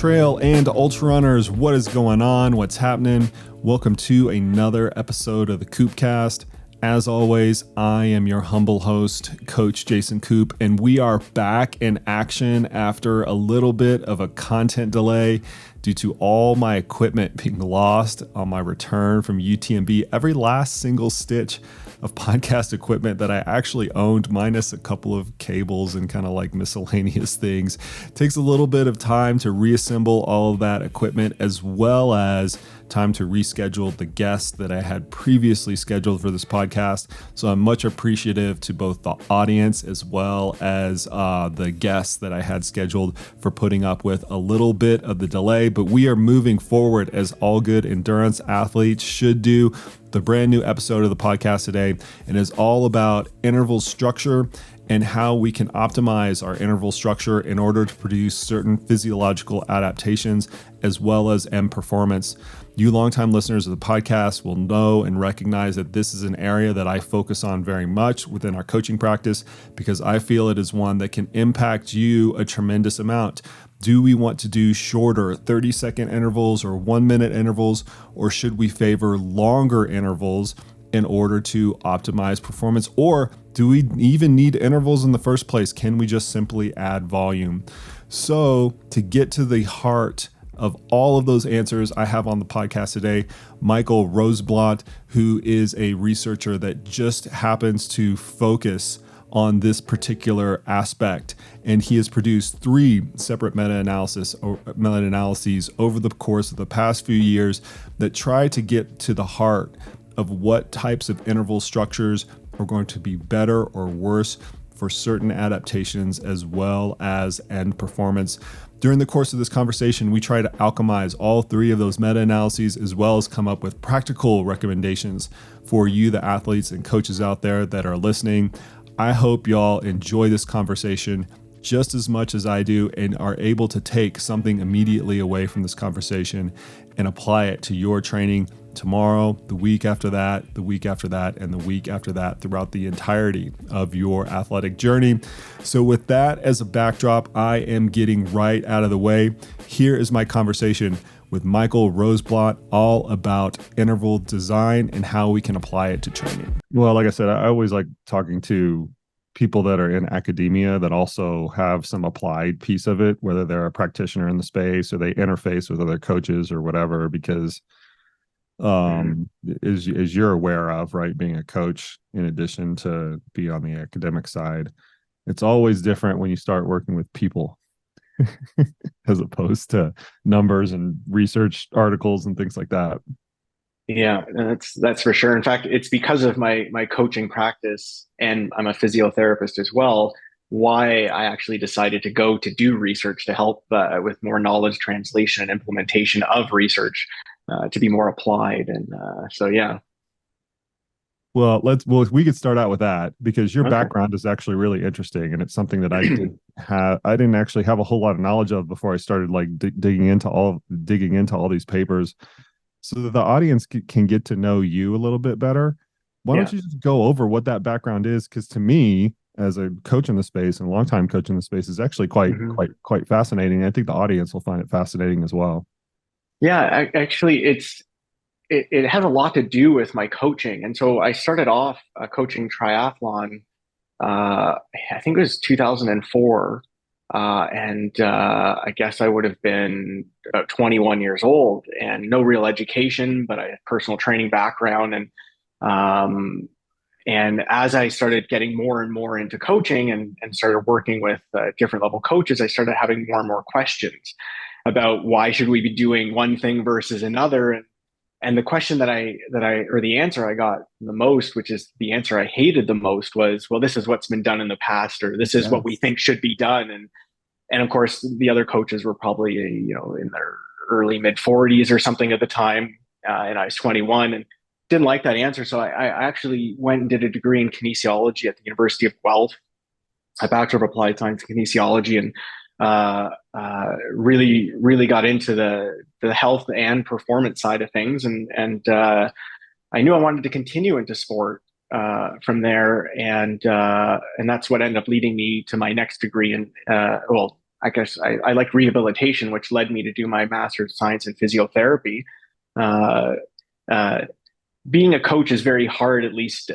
Trail and Ultrarunners, what is going on? What's happening? Welcome to another episode of the Koopcast. As always, I am your humble host, Coach Jason Koop, and we are back in action after a little bit of a content delay due to all my equipment being lost on my return from UTMB. Every last single stitch of podcast equipment that I actually owned, minus a couple of cables and kind of like miscellaneous things. It takes a little bit of time to reassemble all of that equipment, as well as time to reschedule the guests that I had previously scheduled for this podcast. So I'm much appreciative to both the audience as well as the guests that I had scheduled for putting up with a little bit of the delay. But we are moving forward as all good endurance athletes should do. The brand new episode of the podcast today, and is all about interval structure and how we can optimize our interval structure in order to produce certain physiological adaptations as well as end performance. You longtime listeners of the podcast will know and recognize that this is an area that I focus on very much within our coaching practice, because I feel it is one that can impact you a tremendous amount. Do we want to do shorter 30-second intervals or 1-minute intervals, or should we favor longer intervals in order to optimize performance? Or do we even need intervals in the first place? Can we just simply add volume? So to get to the heart of all of those answers, I have on the podcast today Michael Rosenblat, who is a researcher that just happens to focus on this particular aspect. And he has produced 3 separate meta-analyses over the course of the past few years that try to get to the heart of what types of interval structures are going to be better or worse for certain adaptations as well as end performance. During the course of this conversation, we try to alchemize all 3 of those meta-analyses, as well as come up with practical recommendations for you, the athletes and coaches out there that are listening. I hope y'all enjoy this conversation just as much as I do and are able to take something immediately away from this conversation and apply it to your training tomorrow, the week after that, the week after that, and the week after that throughout the entirety of your athletic journey. So with that as a backdrop, I am getting right out of the way. Here is my conversation with Michael Rosenblat, all about interval design and how we can apply it to training. Well, like I said, I always like talking to people that are in academia that also have some applied piece of it, whether they're a practitioner in the space or they interface with other coaches or whatever, because as you're aware of, right, being a coach in addition to be on the academic side, it's always different when you start working with people as opposed to numbers and research articles and things like that. Yeah, that's for sure. In fact, it's because of my coaching practice, and I'm a physiotherapist as well, why I actually decided to go to do research to help with more knowledge translation and implementation of research to be more applied. And so, yeah. Well, we could start out with that, because your background is actually really interesting, and it's something that I didn't actually have a whole lot of knowledge of before I started like digging into all these papers, so that the audience can get to know you a little bit better. Why don't you just go over what that background is? Because to me, as a coach in the space and a longtime coach in the space, is actually quite fascinating. I think the audience will find it fascinating as well. Yeah, actually, it has a lot to do with my coaching. And so I started off coaching triathlon, I think it was 2004. I guess I would have been about 21 years old, and no real education, but I had personal training background. And as I started getting more and more into coaching and started working with different level coaches, I started having more and more questions about why should we be doing one thing versus another. And the question or the answer I got the most, which is the answer I hated the most, was, well, this is what's been done in the past, or this is what we think should be done. And of course, the other coaches were probably, in their early mid 40s or something at the time. And I was 21 and didn't like that answer. So I actually went and did a degree in kinesiology at the University of Guelph, a Bachelor of Applied Science in Kinesiology, and really got into the health and performance side of things. And I knew I wanted to continue into sport from there. And that's what ended up leading me to my next degree in, I guess I like rehabilitation, which led me to do my master's of science in physiotherapy. Uh, uh, Being a coach is very hard, at least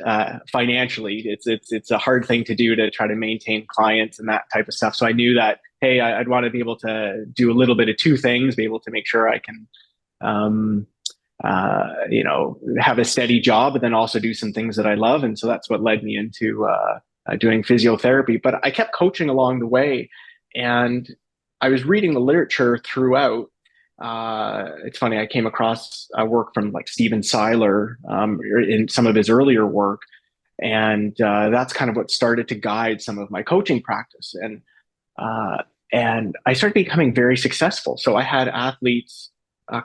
financially. It's a hard thing to do to try to maintain clients and that type of stuff. So I knew that, hey, I'd want to be able to do a little bit of two things, be able to make sure I can, um, have a steady job, but then also do some things that I love. And so that's what led me into doing physiotherapy. But I kept coaching along the way, and I was reading the literature throughout. It's funny, I came across work from like Steven Seiler in some of his earlier work, and that's kind of what started to guide some of my coaching practice. Uh, and I started becoming very successful. So I had athletes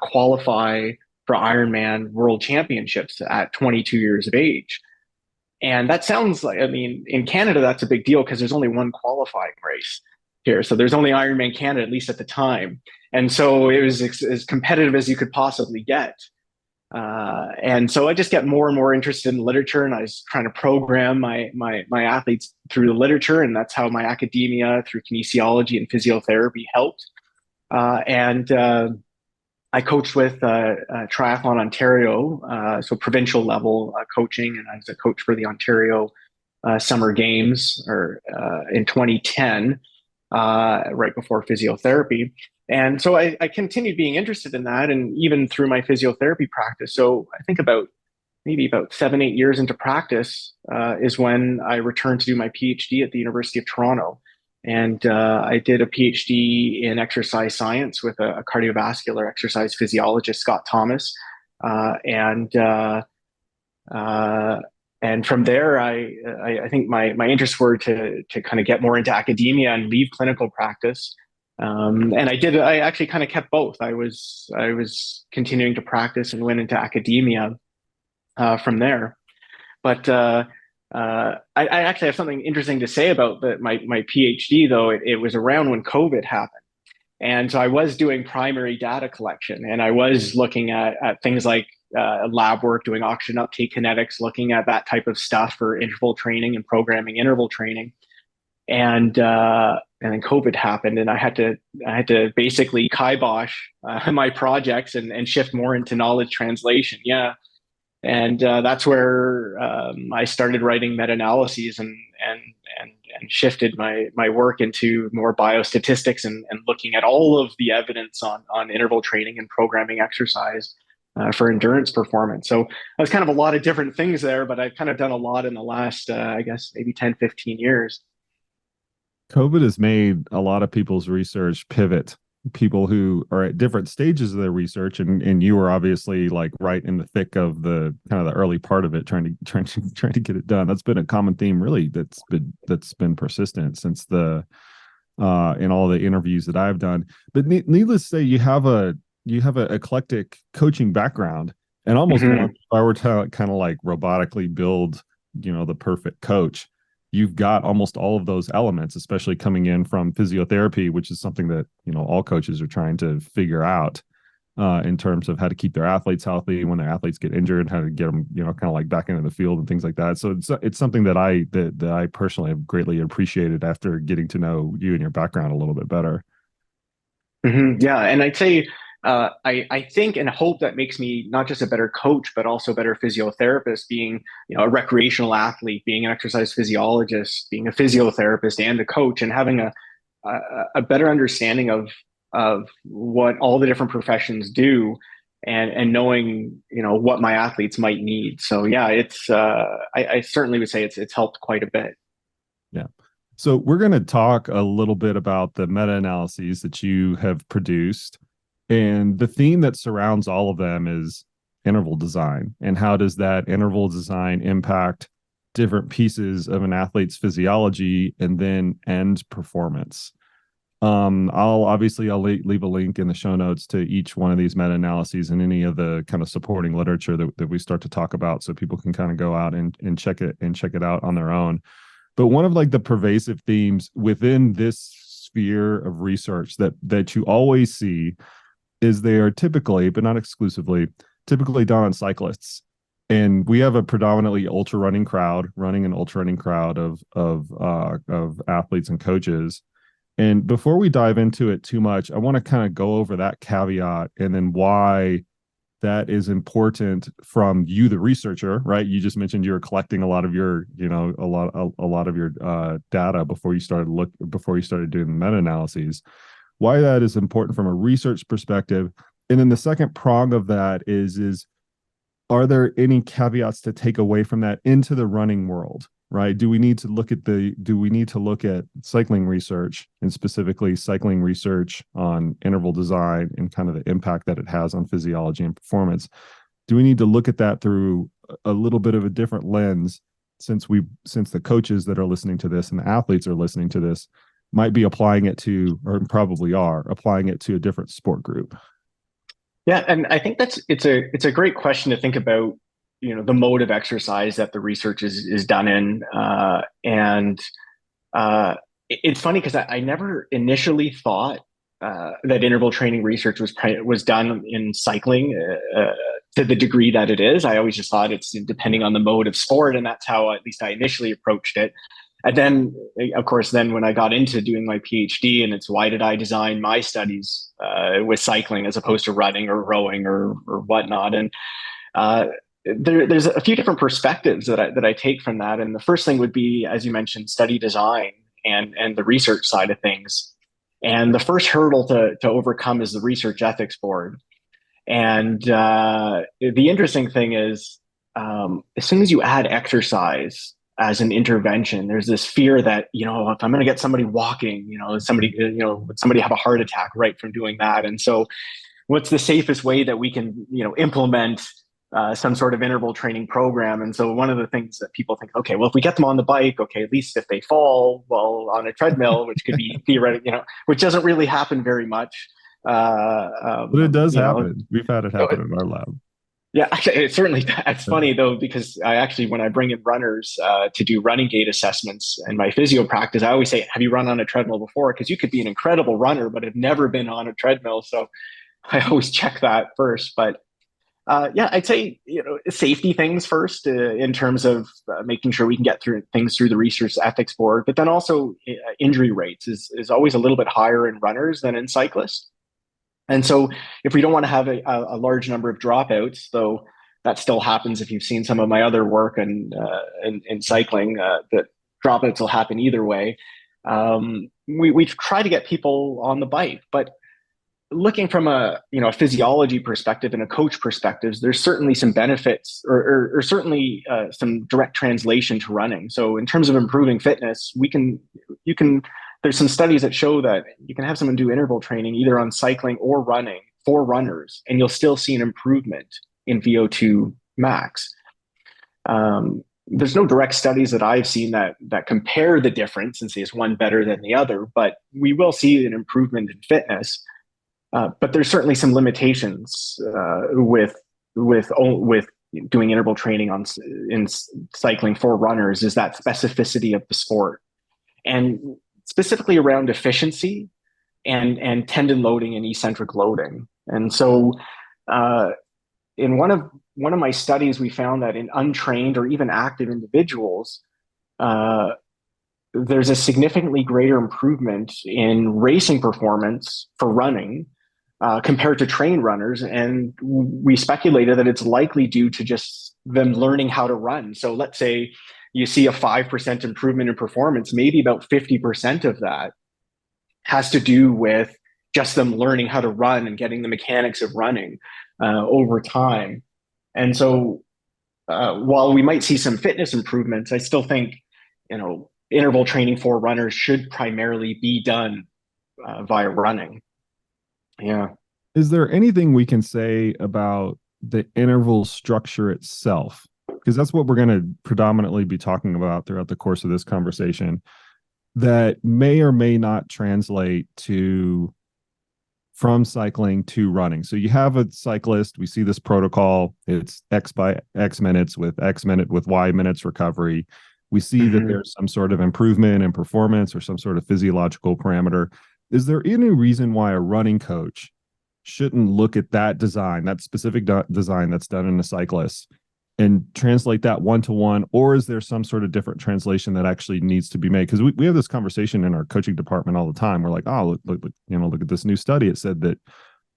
qualify for Ironman World Championships at 22 years of age. And that sounds like, I mean, in Canada, that's a big deal because there's only one qualifying race here. So there's only Ironman Canada, at least at the time. And so it was as competitive as you could possibly get. And so I just get more and more interested in literature, and I was trying to program my athletes through the literature, and that's how my academia through kinesiology and physiotherapy helped. And I coached with Triathlon Ontario, so provincial level coaching, and I was a coach for the Ontario Summer Games or in 2010, right before physiotherapy. And so I continued being interested in that, and even through my physiotherapy practice. So I think maybe about 7, 8 years into practice is when I returned to do my PhD at the University of Toronto. And I did a PhD in exercise science with a cardiovascular exercise physiologist, Scott Thomas. And from there, I think my interests were to kind of get more into academia and leave clinical practice. And I actually kind of kept both. I was continuing to practice and went into academia from there. But I actually have something interesting to say about my PhD, though. It was around when COVID happened. And so I was doing primary data collection, and I was looking at things like lab work, doing oxygen uptake kinetics, looking at that type of stuff for interval training and programming interval training. And then COVID happened, and I had to basically kibosh my projects and shift more into knowledge translation. Yeah, and that's where I started writing meta-analyses and shifted my work into more biostatistics and looking at all of the evidence on interval training and programming exercise for endurance performance. So that's kind of a lot of different things there, but I've kind of done a lot in the last, I guess, maybe 10, 15 years. COVID has made a lot of people's research pivot. People who are at different stages of their research, and you were obviously like right in the thick of the kind of the early part of it, trying to get it done. That's been a common theme, really. That's been persistent since the in all the interviews that I've done. But needless to say, you have a eclectic coaching background, and almost Mm-hmm. if I were to kind of like robotically build, the perfect coach, you've got almost all of those elements, especially coming in from physiotherapy, which is something that, all coaches are trying to figure out in terms of how to keep their athletes healthy when their athletes get injured, how to get them, kind of like back into the field and things like that. So it's something that I personally have greatly appreciated after getting to know you and your background a little bit better. Mm-hmm. Yeah, and I'd say I think and hope that makes me not just a better coach, but also a better physiotherapist. Being a recreational athlete, being an exercise physiologist, being a physiotherapist and a coach, and having a better understanding of what all the different professions do, and knowing what my athletes might need. So yeah, it's I certainly would say it's helped quite a bit. Yeah. So we're going to talk a little bit about the meta-analyses that you have produced. And the theme that surrounds all of them is interval design. And how does that interval design impact different pieces of an athlete's physiology and then end performance? I'll leave a link in the show notes to each one of these meta-analyses and any of the kind of supporting literature that we start to talk about, so people can kind of go out and check it out on their own. But one of like the pervasive themes within this sphere of research that you always see is they are typically, but not exclusively, done on cyclists. And we have a predominantly running and ultra running crowd of athletes and coaches. And before we dive into it too much, I want to kind of go over that caveat and then why that is important from you, the researcher, right? You just mentioned you were collecting a lot of your, a lot of your data before you started doing the meta-analyses. Why that is important from a research perspective, and then the second prong of that is are there any caveats to take away from that into the running world, right? Do we need to look at cycling research, and specifically cycling research on interval design and kind of the impact that it has on physiology and performance? Do we need to look at that through a little bit of a different lens, since the coaches that are listening to this and the athletes are listening to this might be applying it to, or probably are applying it to, a different sport group? Yeah, and I think it's a great question to think about, the mode of exercise that the research is done in. And it's funny because I never initially thought that interval training research was done in cycling to the degree that it is. I always just thought it's depending on the mode of sport, and that's how at least I initially approached it. And then, of course, when I got into doing my PhD, and it's why did I design my studies with cycling as opposed to running or rowing or whatnot, and there's a few different perspectives that I take from that. And the first thing would be, as you mentioned, study design and the research side of things. And the first hurdle to overcome is the research ethics board. And the interesting thing is, as soon as you add exercise as an intervention, there's this fear that, if I'm going to get somebody walking, would somebody have a heart attack right from doing that? And so what's the safest way that we can, implement some sort of interval training program? And so one of the things that people think, okay, well, if we get them on the bike, okay, at least if they fall, well, on a treadmill, which could be theoretical, which doesn't really happen very much. But it does happen. We've had it happen in our lab. Yeah, actually, it certainly, that's funny though, because when I bring in runners to do running gait assessments in my physio practice, I always say, have you run on a treadmill before? Because you could be an incredible runner, but have never been on a treadmill. So I always check that first. But I'd say, safety things first in terms of making sure we can get through the research ethics board. But then also injury rates is always a little bit higher in runners than in cyclists. And so if we don't want to have a large number of dropouts, though that still happens if you've seen some of my other work in cycling, that dropouts will happen either way. We try to get people on the bike, but looking from a physiology perspective and a coach perspective, there's certainly some benefits or certainly some direct translation to running. So in terms of improving fitness, there's some studies that show that you can have someone do interval training either on cycling or running for runners, and you'll still see an improvement in VO2 max. There's no direct studies that I've seen that compare the difference and say is one better than the other, but we will see an improvement in fitness. But there's certainly some limitations with doing interval training in cycling for runners, is that specificity of the sport, and specifically around efficiency and tendon loading and eccentric loading. And so in one of my studies, we found that in untrained or even active individuals, there's a significantly greater improvement in racing performance for running compared to trained runners. And we speculated that it's likely due to just them learning how to run. So let's say you see a 5% improvement in performance, maybe about 50% of that has to do with just them learning how to run and getting the mechanics of running over time. And so while we might see some fitness improvements, I still think, interval training for runners should primarily be done via running. Yeah. Is there anything we can say about the interval structure itself? Because that's what we're going to predominantly be talking about throughout the course of this conversation, that may or may not translate from cycling to running. So you have a cyclist, we see this protocol, it's X by X minutes with X minute with Y minutes recovery. We see that there's some sort of improvement in performance or some sort of physiological parameter. Is there any reason why a running coach shouldn't look at that design, that specific design that's done in a cyclist, and translate that one to one, or is there some sort of different translation that actually needs to be made? Because we have this conversation in our coaching department all the time. We're like, oh, look at this new study. It said that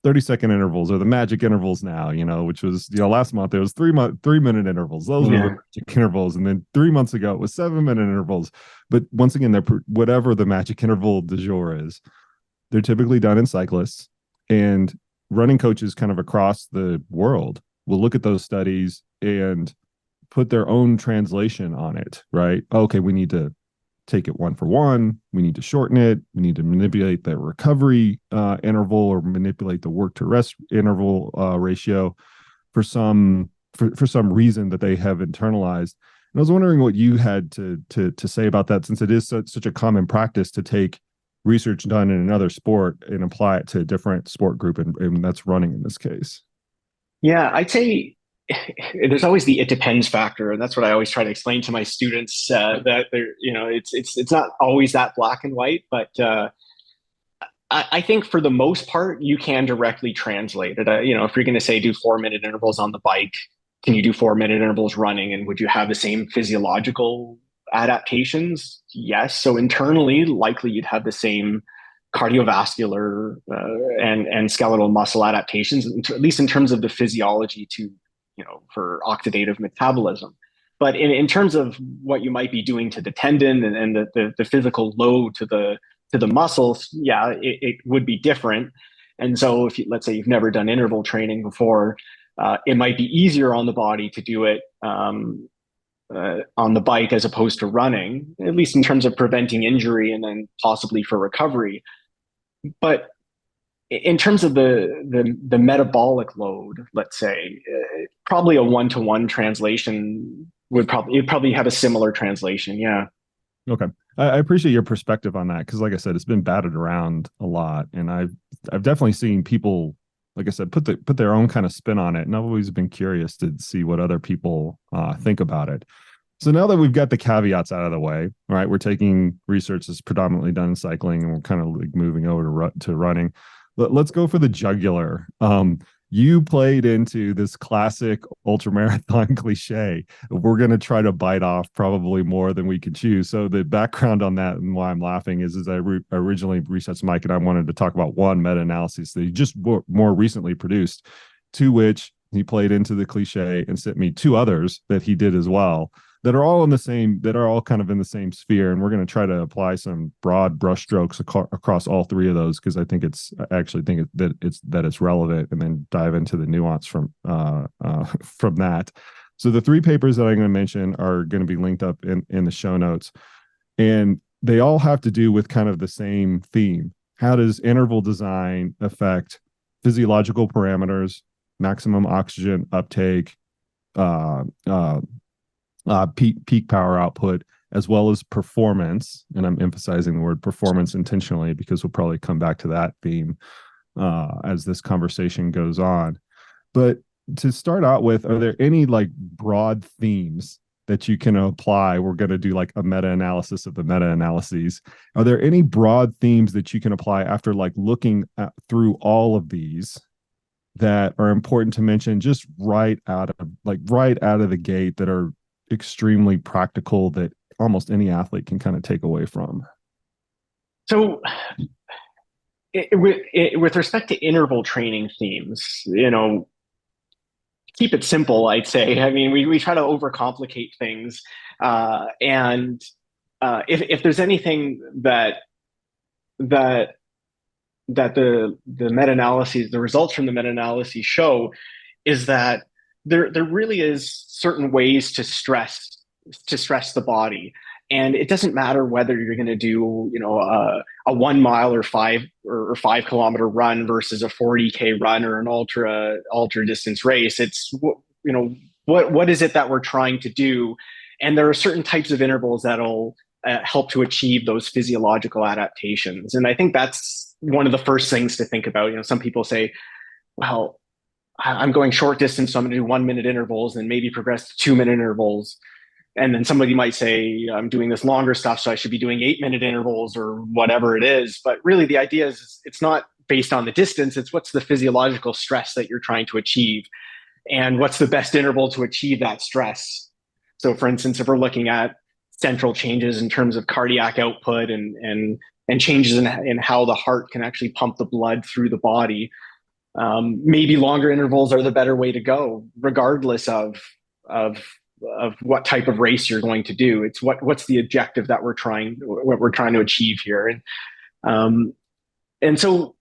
30-second intervals are the magic intervals now, which was, last month it was 3-minute intervals. Those were the magic intervals. And then 3 months ago, it was 7-minute intervals. But once again, whatever the magic interval du jour is, they're typically done in cyclists, and running coaches kind of across the world will look at those studies and put their own translation on it, right? Okay, we need to take it one for one. We need to shorten it. We need to manipulate the recovery interval, or manipulate the work to rest interval ratio for some reason that they have internalized. And I was wondering what you had to say about that, since it is such a common practice to take research done in another sport and apply it to a different sport group, and that's running in this case. Yeah, I'd say there's always the it depends factor, and that's what I always try to explain to my students, that it's not always that black and white, but I think for the most part you can directly translate it. If you're going to say do 4-minute intervals on the bike, can you do 4-minute intervals running, and would you have the same physiological adaptations? Yes. So internally, likely you'd have the same cardiovascular and skeletal muscle adaptations, at least in terms of the physiology for oxidative metabolism. But in terms of what you might be doing to the tendon and the physical load to the muscles, yeah, it would be different. And so let's say you've never done interval training before, it might be easier on the body to do it on the bike as opposed to running, at least in terms of preventing injury and then possibly for recovery. But in terms of the metabolic load, let's say, probably a one-to-one translation would probably have a similar translation. Yeah. Okay. I appreciate your perspective on that, because like I said, it's been batted around a lot, and I've definitely seen people, like I said, put their own kind of spin on it, and I've always been curious to see what other people think about it. So now that we've got the caveats out of the way, right, we're taking research that's predominantly done in cycling, and we're kind of like moving over to running. Let's go for the jugular. You played into this classic ultramarathon cliche. We're going to try to bite off probably more than we can chew. So the background on that, and why I'm laughing, is I originally researched Mike, and I wanted to talk about one meta-analysis that he just more recently produced, to which he played into the cliche and sent me 2 others that he did as well, that are all kind of in the same sphere. And we're going to try to apply some broad brushstrokes across all 3 of those, because I actually think that it's relevant, and then dive into the nuance from that. So the 3 papers that I'm going to mention are going to be linked up in the show notes, and they all have to do with kind of the same theme. How does interval design affect physiological parameters, maximum oxygen uptake, peak power output, as well as performance? And I'm emphasizing the word performance intentionally, because we'll probably come back to that theme as this conversation goes on. But to start out with, are there any like broad themes that you can apply? We're going to do like a meta-analysis of the meta-analyses. Are there any broad themes that you can apply after like looking through all of these that are important to mention just right out of the gate, that are extremely practical, that almost any athlete can kind of take away from? So with respect to interval training themes, keep it simple, I'd say. I mean, we try to overcomplicate things. And if there's anything that the meta-analyses, the results from the meta-analyses show, is that there really is certain ways to stress the body. And it doesn't matter whether you're going to do, a 1 mile or 5 kilometer run versus a 40K run or an ultra distance race. It's, what is it that we're trying to do? And there are certain types of intervals that'll help to achieve those physiological adaptations. And I think that's one of the first things to think about. Some people say, well, I'm going short distance, so I'm going to do 1-minute intervals and maybe progress to 2-minute intervals. And then somebody might say, I'm doing this longer stuff, so I should be doing 8-minute intervals or whatever it is. But really the idea is it's not based on the distance. It's what's the physiological stress that you're trying to achieve. and what's the best interval to achieve that stress. So for instance, if we're looking at central changes in terms of cardiac output and changes in how the heart can actually pump the blood through the body, maybe longer intervals are the better way to go, regardless of of what type of race you're going to do. It's what's the objective that what we're trying to achieve here. Um, and so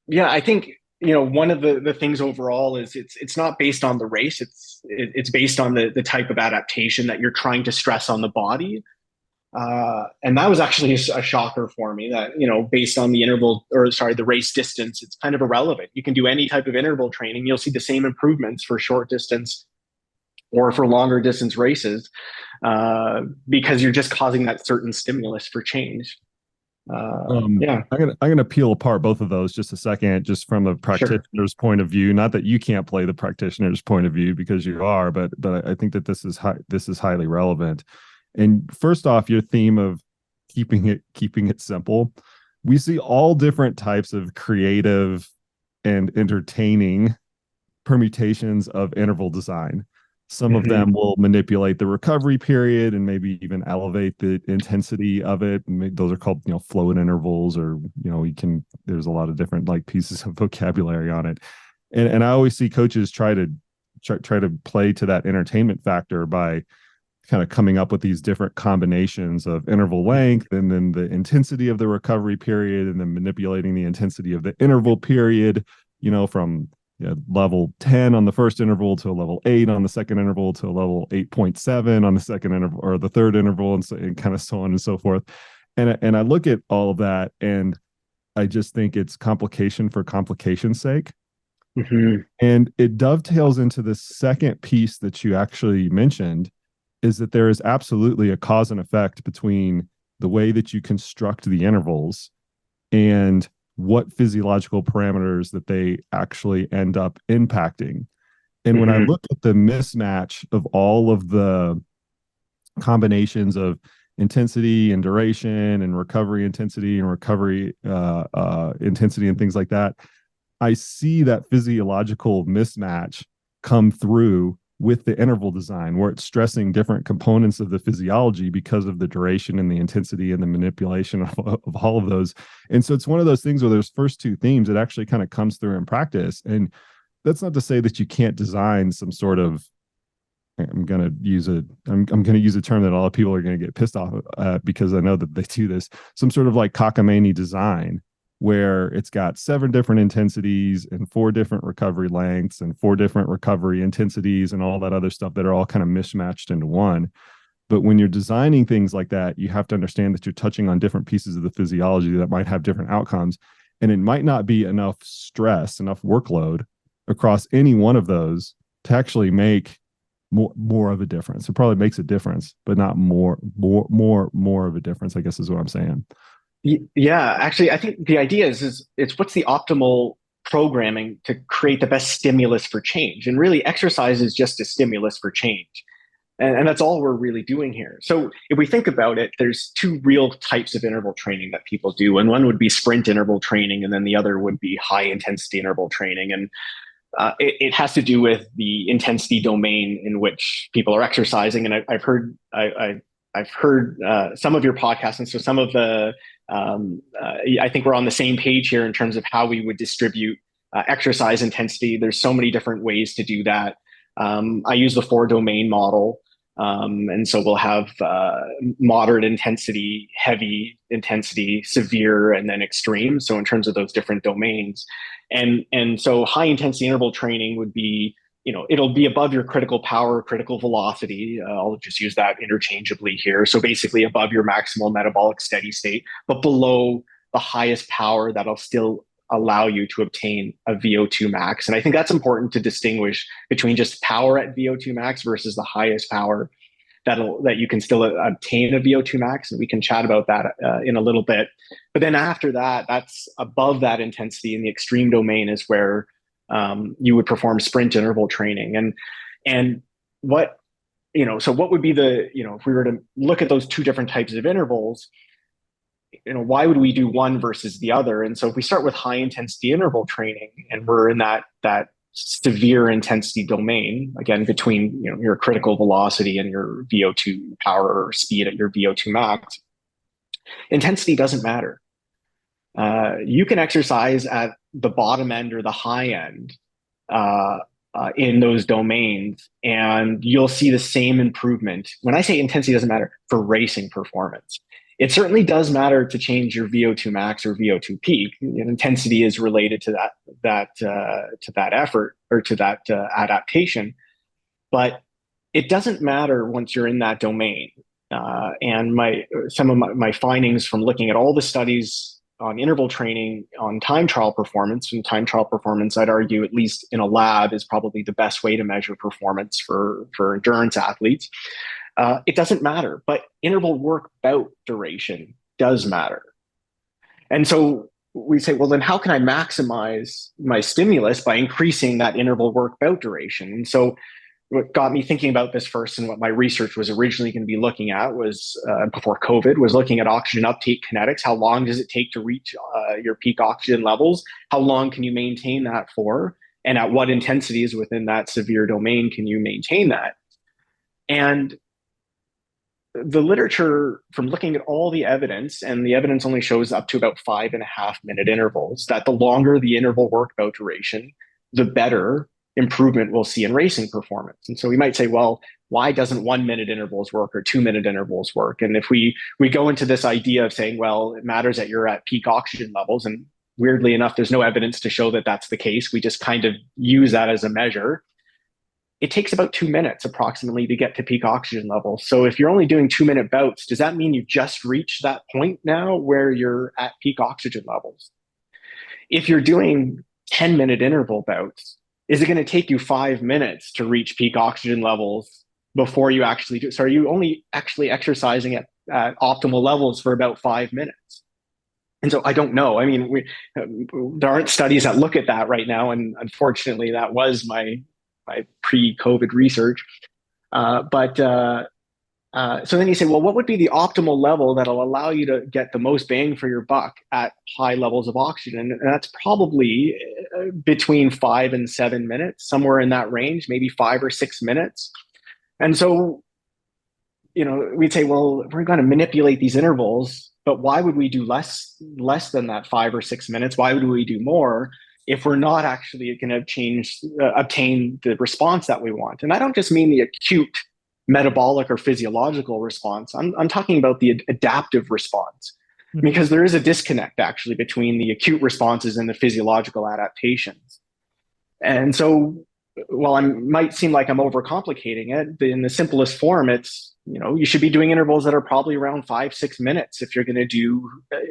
yeah, I think one of the things overall is it's not based on the race. It's based on the type of adaptation that you're trying to stress on the body. And that was actually a shocker for me that, based on the interval, or sorry, the race distance, it's kind of irrelevant. You can do any type of interval training. You'll see the same improvements for short distance or for longer distance races, because you're just causing that certain stimulus for change. Yeah, I'm gonna peel apart both of those just a second, just from the sure. practitioner's point of view. Not that you can't play the practitioner's point of view because you are, but I think that this is highly relevant. And first off, your theme of keeping it simple. We see all different types of creative and entertaining permutations of interval design. Some of Hmm. them will manipulate the recovery period and maybe even elevate the intensity of it. Those are called, fluid intervals, or, there's a lot of different like pieces of vocabulary on it. And I always see coaches try to play to that entertainment factor by kind of coming up with these different combinations of interval length and then the intensity of the recovery period, and then manipulating the intensity of the interval period, from level 10 on the first interval to a level 8 on the second interval to a level 8.7 on the second interval or the third interval, and kind of so on and so forth. And I look at all of that and I just think it's complication for complication's sake. Hmm. And it dovetails into the second piece that you actually mentioned, is that there is absolutely a cause and effect between the way that you construct the intervals and what physiological parameters that they actually end up impacting. And when I Hmm. look at the mismatch of all of the combinations of intensity and duration and recovery intensity and recovery intensity and things like that, I see that physiological mismatch come through with the interval design, where it's stressing different components of the physiology because of the duration and the intensity and the manipulation of all of those. And so it's one of those things where those first two themes, it actually kind of comes through in practice. And that's not to say that you can't design some sort of, I'm going to use a term that a lot of people are going to get pissed off because I know that they do this, some sort of like cockamamie design, where it's got 7 different intensities and 4 different recovery lengths and 4 different recovery intensities and all that other stuff that are all kind of mismatched into one. But when you're designing things like that, you have to understand that you're touching on different pieces of the physiology that might have different outcomes. And it might not be enough stress, enough workload across any one of those to actually make more of a difference. It probably makes a difference, but not more of a difference, I guess is what I'm saying. Yeah, actually, I think the idea is it's what's the optimal programming to create the best stimulus for change. And really, exercise is just a stimulus for change. And that's all we're really doing here. So if we think about it, there's two real types of interval training that people do. And one would be sprint interval training, and then the other would be high intensity interval training. And it has to do with the intensity domain in which people are exercising. And I've heard some of your podcasts, and so some of the I think we're on the same page here in terms of how we would distribute exercise intensity. There's so many different ways to do that. I use the 4 domain model. And so we'll have moderate intensity, heavy intensity, severe, and then extreme. So in terms of those different domains, and so high intensity interval training would be, it'll be above your critical power, critical velocity. I'll just use that interchangeably here. So basically above your maximal metabolic steady state, but below the highest power that'll still allow you to obtain a VO2 max. And I think that's important to distinguish between just power at VO2 max versus the highest power that you can still obtain a VO2 max. And we can chat about that in a little bit. But then after that, that's above that intensity in the extreme domain is where you would perform sprint interval training. And what, so what would be if we were to look at those two different types of intervals, why would we do one versus the other? And so if we start with high intensity interval training and we're in that severe intensity domain, again, between your critical velocity and your VO2 power or speed at your VO2 max, intensity doesn't matter. You can exercise at the bottom end or the high end in those domains, and you'll see the same improvement. When I say intensity doesn't matter for racing performance, it certainly does matter to change your VO2 max or VO2 peak. Intensity is related to that effort or to that adaptation, but it doesn't matter once you're in that domain. And some of my findings from looking at all the studies on interval training on time trial performance, and time trial performance, I'd argue, at least in a lab, is probably the best way to measure performance for endurance athletes. It doesn't matter, but interval work bout duration does matter. And so we say, well, then how can I maximize my stimulus by increasing that interval work bout duration? And so what got me thinking about this first, and what my research was originally going to be looking at was before COVID, was looking at oxygen uptake kinetics. How long does it take to reach your peak oxygen levels? How long can you maintain that for? And at what intensities within that severe domain can you maintain that? And the literature, from looking at all the evidence, and the evidence only shows up to about 5.5-minute intervals, that the longer the interval work bout duration, the better improvement we'll see in racing performance. And so we might say, well, why doesn't 1-minute intervals work or 2-minute intervals work? And if we go into this idea of saying, well, it matters that you're at peak oxygen levels, and weirdly enough, there's no evidence to show that that's the case. We just kind of use that as a measure. It takes about 2 minutes approximately to get to peak oxygen levels. So if you're only doing 2-minute bouts, does that mean you've just reached that point now where you're at peak oxygen levels? If you're doing 10-minute interval bouts, is it going to take you 5 minutes to reach peak oxygen levels before you actually do? So are you only actually exercising at optimal levels for about 5 minutes? And so I don't know. I mean, there aren't studies that look at that right now. And unfortunately, that was my pre-COVID research. So then you say, well, what would be the optimal level that'll allow you to get the most bang for your buck at high levels of oxygen? And that's probably between 5 and 7 minutes, somewhere in that range, maybe 5 or 6 minutes. And so, we'd say, well, we're going to manipulate these intervals, but why would we do less than that 5 or 6 minutes? Why would we do more if we're not actually going to obtain the response that we want? And I don't just mean the acute metabolic or physiological response. I'm talking about the adaptive response, because there is a disconnect actually between the acute responses and the physiological adaptations. And so while I might seem like I'm overcomplicating it, in the simplest form, it's, you should be doing intervals that are probably around 5-6 minutes if you're going to do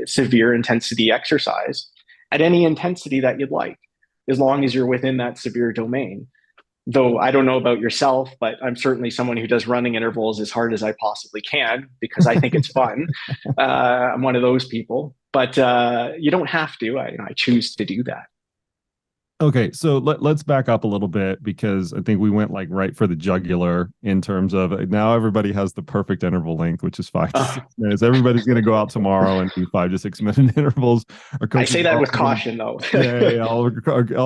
severe intensity exercise at any intensity that you'd like, as long as you're within that severe domain. Though I don't know about yourself, but I'm certainly someone who does running intervals as hard as I possibly can because I think it's fun. I'm one of those people, but you don't have to. I choose to do that. Okay, so let's back up a little bit, because I think we went like right for the jugular in terms of now everybody has the perfect interval length, which is 5 to 6 minutes. Everybody's going to go out tomorrow and do 5 to 6 minute intervals. I say that with caution, though. Yeah, all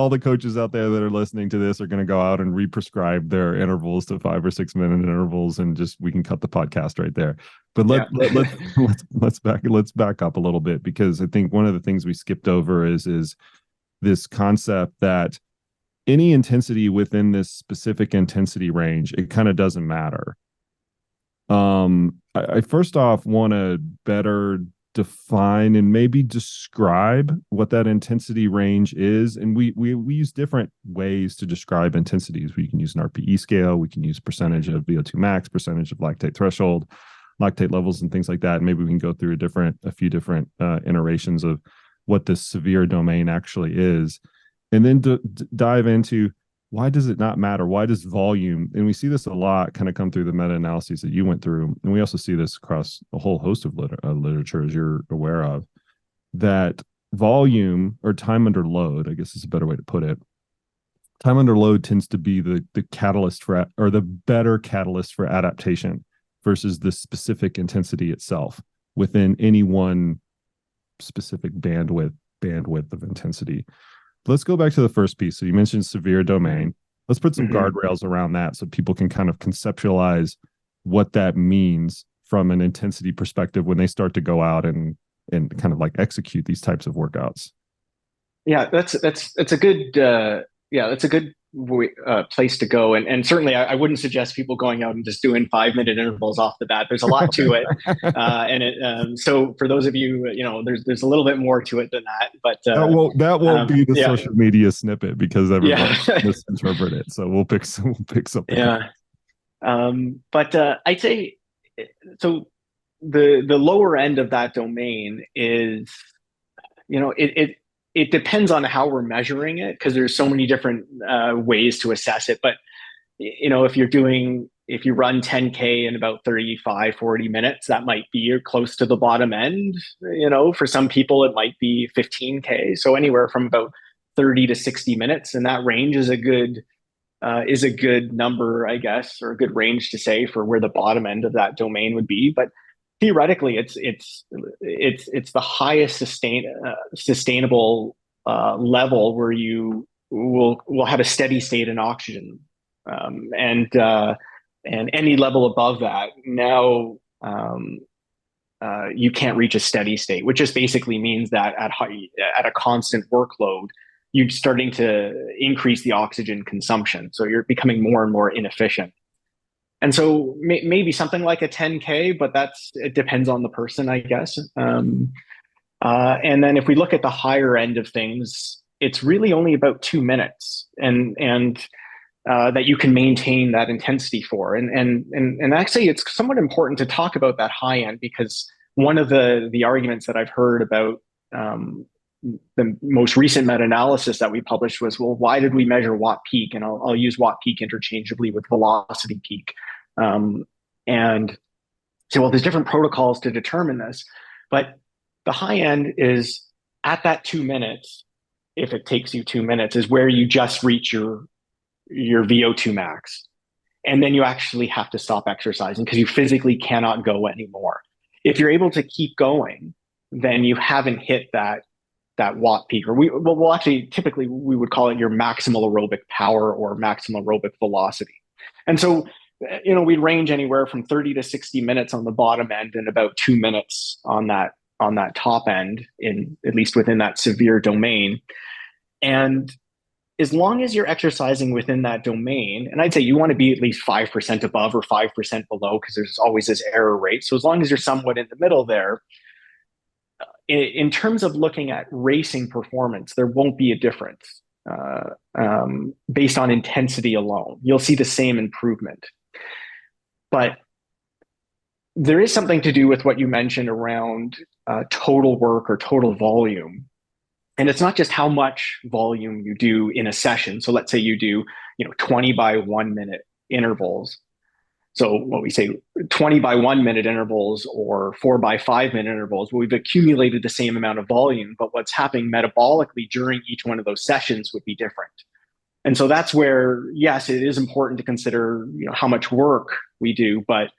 the coaches out there that are listening to this are going to go out and re-prescribe their intervals to 5 or 6 minute intervals, and we can cut the podcast right there. But let's back up a little bit, because I think one of the things we skipped over is this concept that any intensity within this specific intensity range, it kind of doesn't matter. I first off want to better define and maybe describe what that intensity range is. And we use different ways to describe intensities. We can use an RPE scale. We can use percentage of VO2 max, percentage of lactate threshold, lactate levels, and things like that. And maybe we can go through a few different iterations of what this severe domain actually is, and then dive into why does it not matter? Why does volume, and we see this a lot kind of come through the meta-analyses that you went through, and we also see this across a whole host of literature, as you're aware of, that volume, or time under load, I guess is a better way to put it, time under load tends to be the catalyst for, or the better catalyst for adaptation versus the specific intensity itself within any one specific bandwidth of intensity. let's go back to the first piece. So you mentioned severe domain. Let's put some Hmm. guardrails around that so people can kind of conceptualize what that means from an intensity perspective when they start to go out and kind of like execute these types of workouts. Yeah, that's a good that's a good place to go. And certainly I wouldn't suggest people going out and just doing 5 minute intervals off the bat. There's a lot to it, and so for those of you, there's a little bit more to it than that. But That won't be the yeah, social media snippet because everybody yeah, misinterpret it. So we'll pick something else. yeah. But I'd say so. The lower end of that domain is, it depends on how we're measuring it because there's so many different ways to assess it. But if you run 10K in about 35-40 minutes, that might be close to the bottom end. For some people it might be 15K, so anywhere from about 30 to 60 minutes, and that range is a good number, I guess, or a good range to say for where the bottom end of that domain would be. But theoretically, it's the highest sustainable level where you will have a steady state in oxygen, and any level above that now. You can't reach a steady state, which just basically means that at a constant workload, you're starting to increase the oxygen consumption. So you're becoming more and more inefficient. And so maybe something like a 10K, but it depends on the person, I guess. And then if we look at the higher end of things, it's really only about 2 minutes, and that you can maintain that intensity for. And actually, it's somewhat important to talk about that high end because one of the arguments that I've heard about the most recent meta-analysis that we published was, well, why did we measure watt peak? And I'll use watt peak interchangeably with velocity peak. And so, well, there's different protocols to determine this, but the high end is at that 2 minutes. If it takes you 2 minutes, is where you just reach your VO2 max. And then you actually have to stop exercising because you physically cannot go anymore. If you're able to keep going, then you haven't hit that watt peak, or well, actually, typically we would call it your maximal aerobic power or maximal aerobic velocity. And so, we'd range anywhere from 30 to 60 minutes on the bottom end and about 2 minutes on that top end, in at least within that severe domain. And as long as you're exercising within that domain, and I'd say you want to be at least 5% above or 5% below because there's always this error rate. So as long as you're somewhat in the middle there, in terms of looking at racing performance, there won't be a difference based on intensity alone. You'll see the same improvement. But there is something to do with what you mentioned around total work or total volume. And it's not just how much volume you do in a session. So let's say you do, 20 by 1 minute intervals. So what we say 20 by 1 minute intervals or 4 by 5 minute intervals, well, we've accumulated the same amount of volume, but what's happening metabolically during each one of those sessions would be different. And so that's where, yes, it is important to consider, how much work we do, but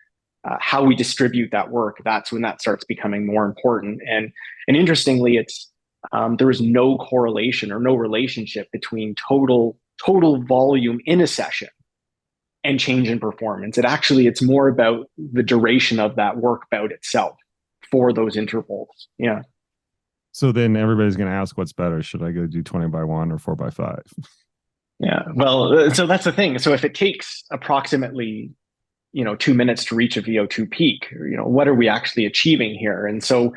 how we distribute that work, that's when that starts becoming more important. And interestingly, there is no correlation or no relationship between total volume in a session and change in performance. It's more about the duration of that work bout itself for those intervals. Yeah. So then everybody's going to ask, what's better? Should I go do 20 by 1 or 4 by 5? Yeah. Well, so that's the thing. So if it takes approximately 2 minutes to reach a VO2 peak, what are we actually achieving here? And so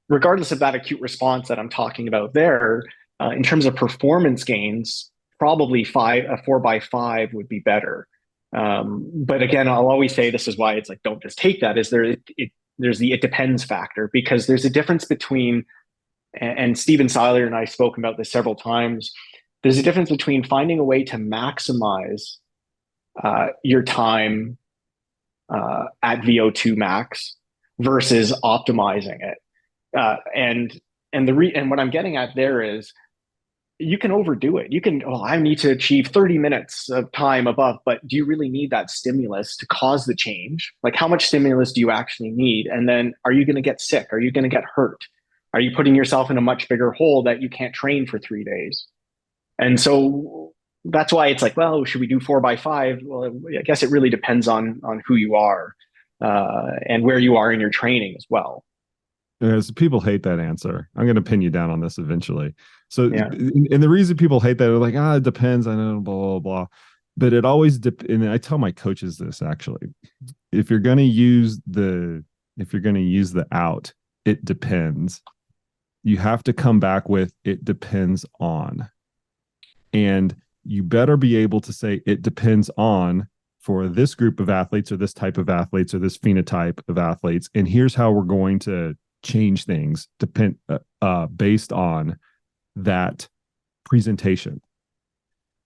regardless of that acute response that I'm talking about there, in terms of performance gains, probably a 4 by 5 would be better. But again, I'll always say this is why it's like, don't just take that. There's the it depends factor, because there's a difference between, and Steven Seiler and I spoke about this several times. There's a difference between finding a way to maximize your time at VO2 max versus optimizing it. And what I'm getting at there is you can overdo it. I need to achieve 30 minutes of time above, but do you really need that stimulus to cause the change? Like, how much stimulus do you actually need? And then are you going to get sick? Are you going to get hurt? Are you putting yourself in a much bigger hole that you can't train for 3 days? And so that's why it's like, well, should we do 4x5? Well, I guess it really depends on who you are and where you are in your training as well. As people hate that answer. I'm going to pin you down on this eventually. So, Yeah. and the reason people hate that, they're like, it depends. I know, blah, blah, blah. But it always, and I tell my coaches this actually, if you're going to use if you're going to use the out, it depends. You have to come back with, it depends on. And you better be able to say, it depends on for this group of athletes or this type of athletes or this phenotype of athletes. And here's how we're going to change things based on that presentation.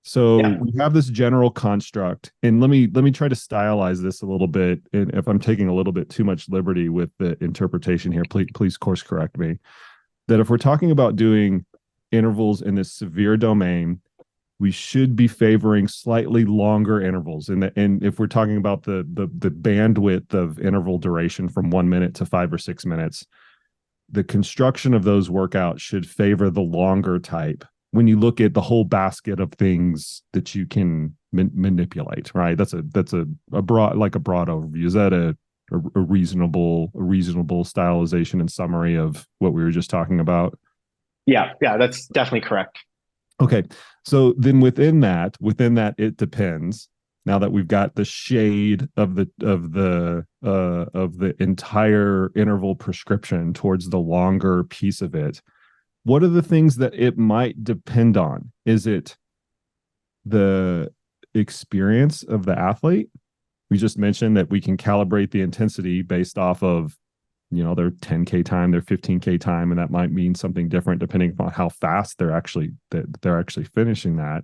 So Yeah. we have this general construct, and let me try to stylize this a little bit. And if I'm taking a little bit too much liberty with the interpretation here, please course correct me. That if we're talking about doing intervals in this severe domain, we should be favoring slightly longer intervals. And if we're talking about the bandwidth of interval duration from 1 minute to 5 or 6 minutes, the construction of those workouts should favor the longer type when you look at the whole basket of things that you can manipulate, right? That's a broad, like a broad overview. Is that a reasonable stylization and summary of what we were just talking about? Yeah. Yeah. That's definitely correct. Okay. So then within that, it depends. Now that we've got the shade of the entire interval prescription towards the longer piece of it, what are the things that it might depend on? Is it the experience of the athlete? We just mentioned that we can calibrate the intensity based off of, their 10K time, their 15K time, and that might mean something different depending upon how fast they're actually finishing that.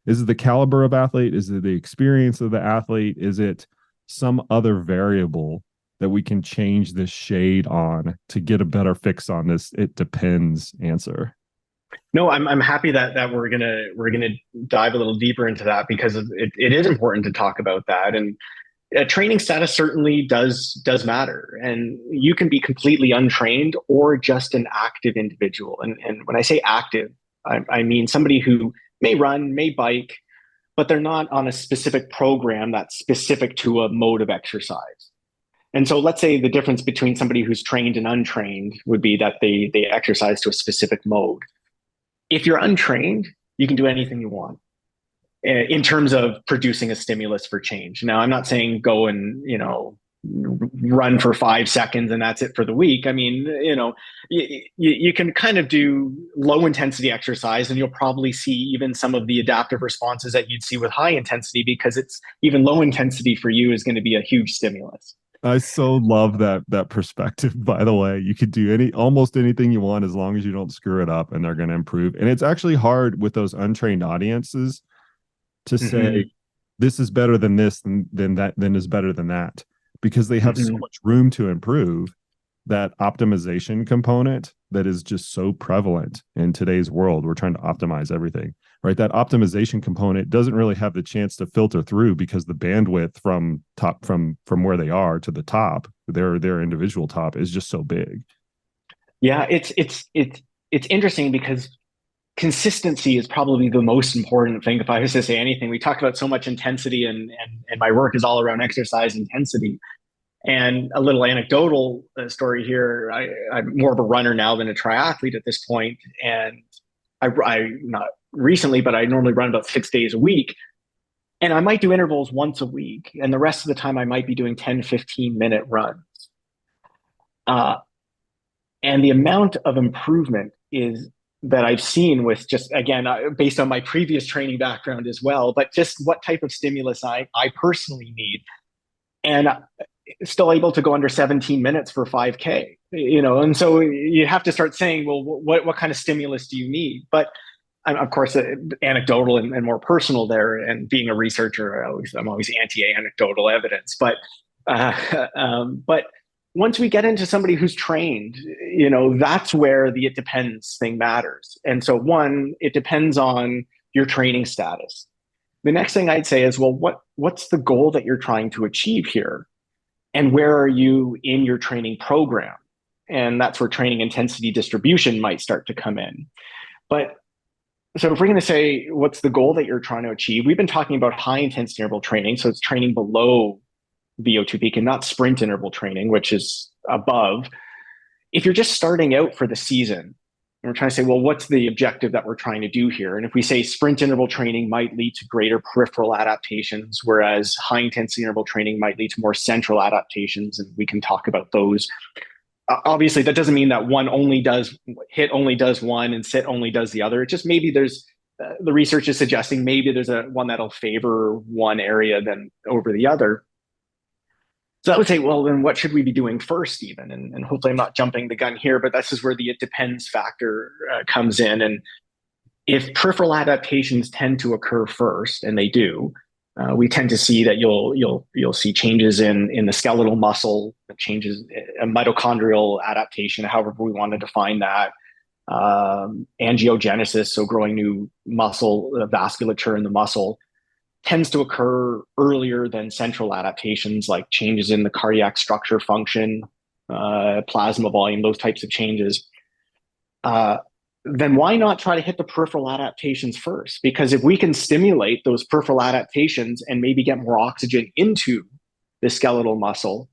Is it the caliber of athlete? Is it the experience of the athlete? Is it some other variable that we can change this shade on to get a better fix on this it depends answer? No, I'm happy that we're gonna dive a little deeper into that because it is important to talk about that. And training status certainly does matter, and you can be completely untrained or just an active individual. And when I say active, I mean somebody who may run, may bike, but they're not on a specific program that's specific to a mode of exercise. And so let's say the difference between somebody who's trained and untrained would be that they exercise to a specific mode. If you're untrained, you can do anything you want in terms of producing a stimulus for change. Now, I'm not saying go and, run for 5 seconds and that's it for the week. I mean, you can kind of do low intensity exercise and you'll probably see even some of the adaptive responses that you'd see with high intensity because it's even low intensity for you is going to be a huge stimulus. I so love that perspective. By the way, you could do almost anything you want as long as you don't screw it up, and they're going to improve. And it's actually hard with those untrained audiences to say Mm-hmm. this is better than this, than that, then is better than that, because they have so Mm-hmm. much room to improve. That optimization component that is just so prevalent in today's world. We're trying to optimize everything, right? That optimization component doesn't really have the chance to filter through because the bandwidth from where they are to the top, their individual top, is just so big. Yeah, it's interesting because consistency is probably the most important thing. If I was to say anything, we talk about so much intensity, and my work is all around exercise intensity. And a little anecdotal story here: I'm more of a runner now than a triathlete at this point, and I not recently, but I normally run about 6 days a week. And I might do intervals once a week, and the rest of the time I might be doing 10, 15-minute runs. Uh, and the amount of improvement is that I've seen with just again based on my previous training background as well, but just what type of stimulus I personally need, and still able to go under 17 minutes for 5K. And so you have to start saying, well, what kind of stimulus do you need? But I'm of course anecdotal and more personal there. And being a researcher, I'm always anti-anecdotal evidence, but once we get into somebody who's trained, that's where the it depends thing matters. And so one, it depends on your training status. The next thing I'd say is, well, what's the goal that you're trying to achieve here? And where are you in your training program? And that's where training intensity distribution might start to come in. But So if we're going to say what's the goal that you're trying to achieve, we've been talking about high intensity interval training. So it's training below VO2 peak and not sprint interval training, which is above. If you're just starting out for the season, and we're trying to say, well, what's the objective that we're trying to do here? And if we say sprint interval training might lead to greater peripheral adaptations, whereas high intensity interval training might lead to more central adaptations, and we can talk about those. Obviously, that doesn't mean that one only does HIIT only does one and sit only does the other. It just maybe there's the research is suggesting maybe there's a one that'll favor one area than over the other. So I would say, well, then what should we be doing first, even? And hopefully, I'm not jumping the gun here, but this is where the it depends factor comes in. And if peripheral adaptations tend to occur first, and they do, we tend to see that you'll see changes in the skeletal muscle, changes, a mitochondrial adaptation, however we want to define that, angiogenesis, so growing new muscle vasculature in the muscle tends to occur earlier than central adaptations like changes in the cardiac structure function, plasma volume, those types of changes. Then why not try to hit the peripheral adaptations first? Because if we can stimulate those peripheral adaptations and maybe get more oxygen into the skeletal muscle,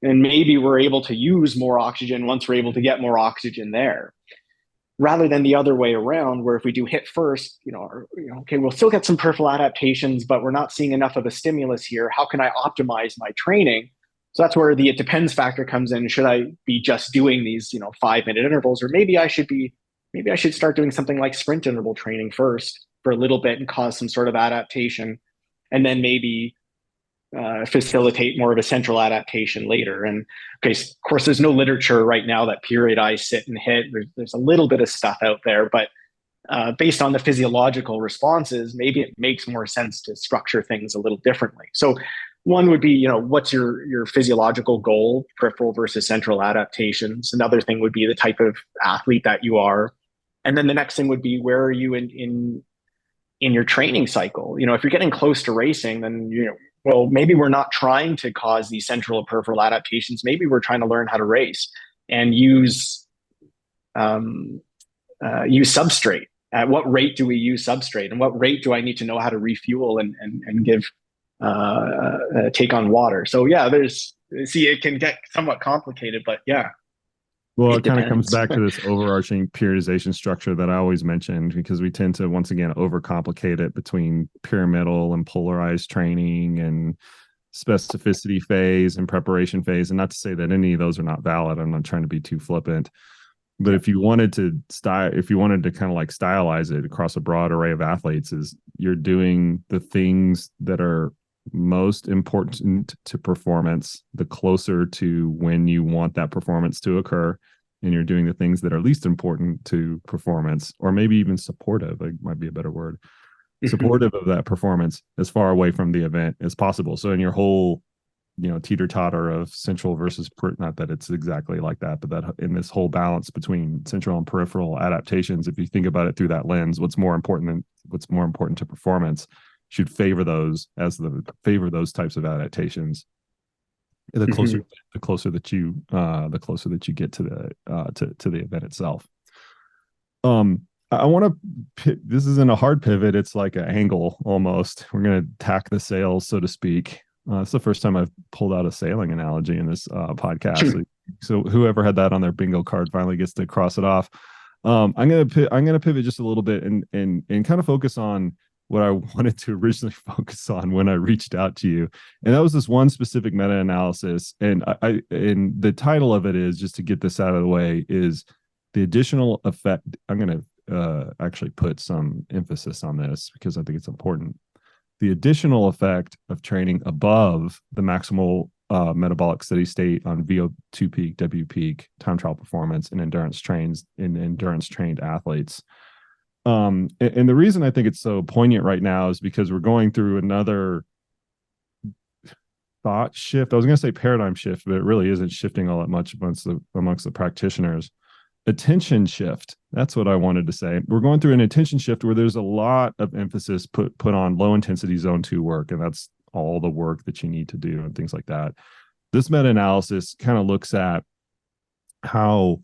and maybe we're able to use more oxygen once we're able to get more oxygen there, rather than the other way around, where if we do HIIT first, okay, we'll still get some peripheral adaptations, but we're not seeing enough of a stimulus here. How can I optimize my training? So that's where the it depends factor comes in. Should I be just doing these, 5-minute intervals, or maybe I should start doing something like sprint interval training first for a little bit and cause some sort of adaptation, and then maybe facilitate more of a central adaptation later. And okay, of course, there's no literature right now that periodize sit and HIIT. There's a little bit of stuff out there, but based on the physiological responses, maybe it makes more sense to structure things a little differently. So one would be, what's your physiological goal, peripheral versus central adaptations? Another thing would be the type of athlete that you are. And then the next thing would be, where are you in your training cycle? If you're getting close to racing, then, well, maybe we're not trying to cause these central or peripheral adaptations. Maybe we're trying to learn how to race and use substrate. At what rate do we use substrate, and what rate do I need to know how to refuel and give take on water? So yeah, it can get somewhat complicated, but yeah. Well, it kind of comes back to this overarching periodization structure that I always mentioned, because we tend to, once again, overcomplicate it between pyramidal and polarized training and specificity phase and preparation phase. And not to say that any of those are not valid. I'm not trying to be too flippant. But if you wanted to kind of like stylize it across a broad array of athletes, is you're doing the things that are most important to performance the closer to when you want that performance to occur, and you're doing the things that are least important to performance, or maybe even supportive, like might be a better word, supportive of that performance, as far away from the event as possible. So in your whole teeter-totter of central versus not that it's exactly like that, but that in this whole balance between central and peripheral adaptations, if you think about it through that lens, what's more important to performance should favor those types of adaptations. The closer that you get to the event itself. I want to. This isn't a hard pivot; it's like an angle almost. We're going to tack the sails, so to speak. It's the first time I've pulled out a sailing analogy in this podcast. So whoever had that on their bingo card finally gets to cross it off. I'm gonna pivot just a little bit and kind of focus on what I wanted to originally focus on when I reached out to you. And that was this one specific meta-analysis. And and the title of it is, just to get this out of the way, is the additional effect. I'm going to actually put some emphasis on this because I think it's important. The additional effect of training above the maximal metabolic steady state on VO2 peak, W peak, time trial performance, and endurance trained athletes. And the reason I think it's so poignant right now is because we're going through another thought shift. I was going to say paradigm shift, but it really isn't shifting all that much amongst the practitioners. Attention shift. That's what I wanted to say. We're going through an attention shift where there's a lot of emphasis put on low intensity zone 2 work, and that's all the work that you need to do and things like that. This meta-analysis kind of looks at how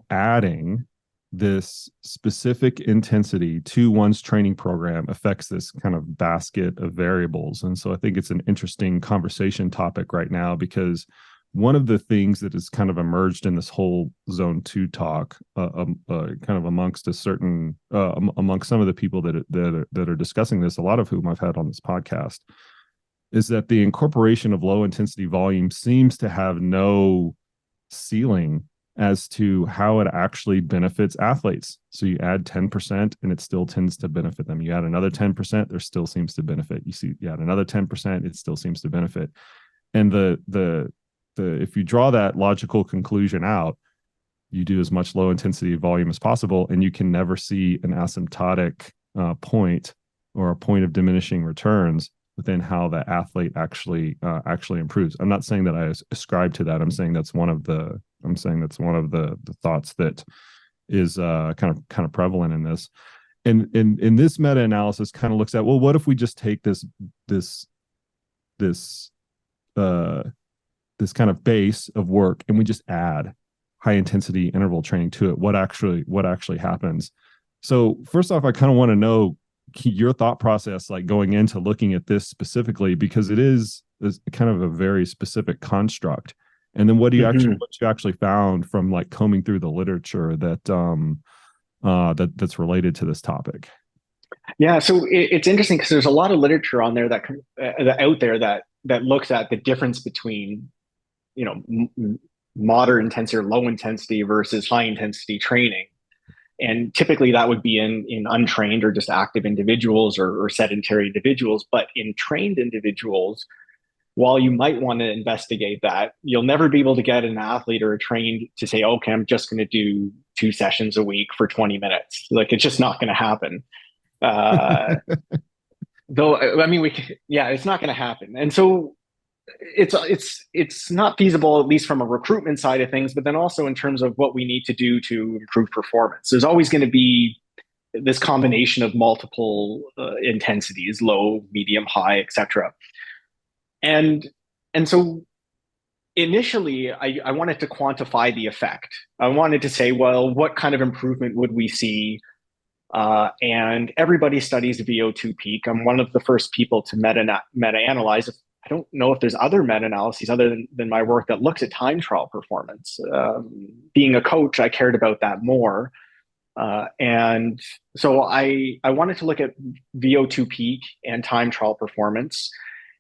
adding this specific intensity to one's training program affects this kind of basket of variables. And so I think it's an interesting conversation topic right now, because one of the things that has kind of emerged in this whole zone 2 talk, kind of amongst a certain amongst some of the people that are discussing this, a lot of whom I've had on this podcast, is that the incorporation of low intensity volume seems to have no ceiling as to how it actually benefits athletes. So you add 10% and it still tends to benefit them. You add another 10%, there still seems to benefit. You add another 10%, it still seems to benefit. And the if you draw that logical conclusion out, you do as much low intensity volume as possible, and you can never see an asymptotic point or a point of diminishing returns within how the athlete actually improves. I'm not saying that I ascribe to that. I'm saying that's one of the thoughts that is kind of prevalent in this. And in this meta-analysis kind of looks at, well, what if we just take this kind of base of work and we just add high intensity interval training to it? What actually happens? So first off, I kind of want to know your thought process, like going into looking at this specifically, because it is kind of a very specific construct. And then what you actually found from like combing through the literature that's related to this topic? Yeah, so it's interesting because there's a lot of literature on there that out there that looks at the difference between, moderate intensity or low intensity versus high intensity training. And typically that would be in untrained or just active individuals or sedentary individuals. But in trained individuals, while you might want to investigate that, you'll never be able to get an athlete or a trained to say, okay, I'm just going to do 2 sessions a week for 20 minutes. Like, it's just not going to happen. Though, I mean, it's not going to happen. And so it's not feasible, at least from a recruitment side of things, but then also in terms of what we need to do to improve performance. There's always going to be this combination of multiple intensities, low, medium, high, etc. And so initially, I wanted to quantify the effect. I wanted to say, well, what kind of improvement would we see? And everybody studies VO2 peak. I'm one of the first people to meta-analyze. I don't know if there's other meta-analyses other than my work that looks at time trial performance. Being a coach, I cared about that more. And so I wanted to look at VO2 peak and time trial performance,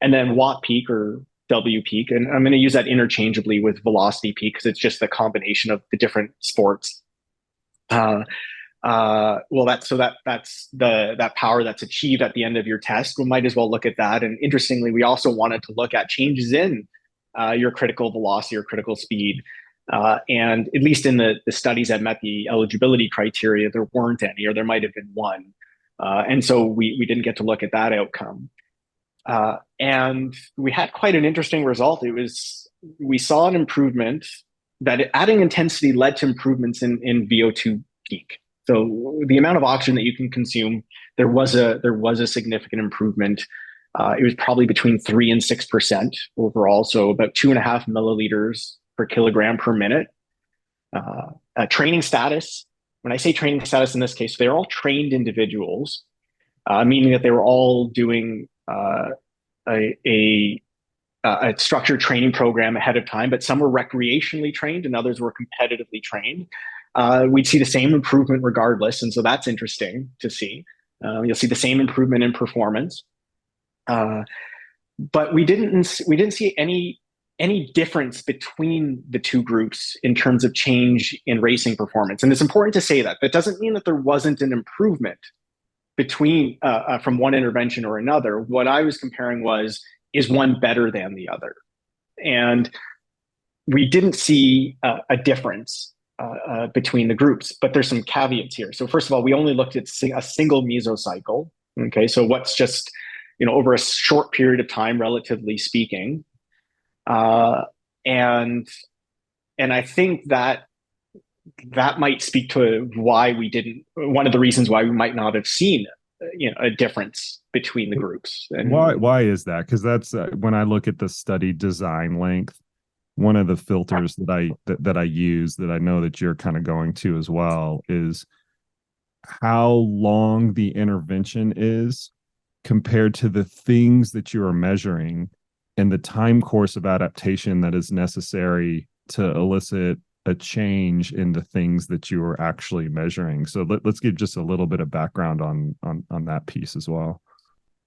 and then watt peak or W peak. And I'm going to use that interchangeably with velocity peak because it's just the combination of the different sports. That's that power that's achieved at the end of your test. We might as well look at that. And interestingly, we also wanted to look at changes in your critical velocity or critical speed. And at least in the studies that met the eligibility criteria, there weren't any, or there might have been one. And so we didn't get to look at that outcome. And we had quite an interesting result. We saw an improvement that adding intensity led to improvements in VO2 peak. So the amount of oxygen that you can consume, there was a significant improvement. It was probably between 3 and 6% overall, so about 2.5 milliliters per kilogram per minute. Training status. When I say training status in this case, they're all trained individuals, meaning that they were all doing a structured training program ahead of time, but some were recreationally trained and others were competitively trained. We'd see the same improvement regardless, and so that's interesting to see. You'll see the same improvement in performance, but we didn't see any difference between the two groups in terms of change in racing performance. And it's important to say that doesn't mean that there wasn't an improvement between from one intervention or another. What I was comparing is one better than the other, and we didn't see a difference between the groups, but there's some caveats here. So first of all, we only looked at a single mesocycle. Okay, so what's just over a short period of time, relatively speaking, and I think that might speak to why we didn't. One of the reasons why we might not have seen a difference between the groups. And why is that? Because that's when I look at the study design length, one of the filters that I use, that I know that you're kind of going to as well, is how long the intervention is compared to the things that you are measuring and the time course of adaptation that is necessary to elicit a change in the things that you are actually measuring. So let's give just a little bit of background on that piece as well.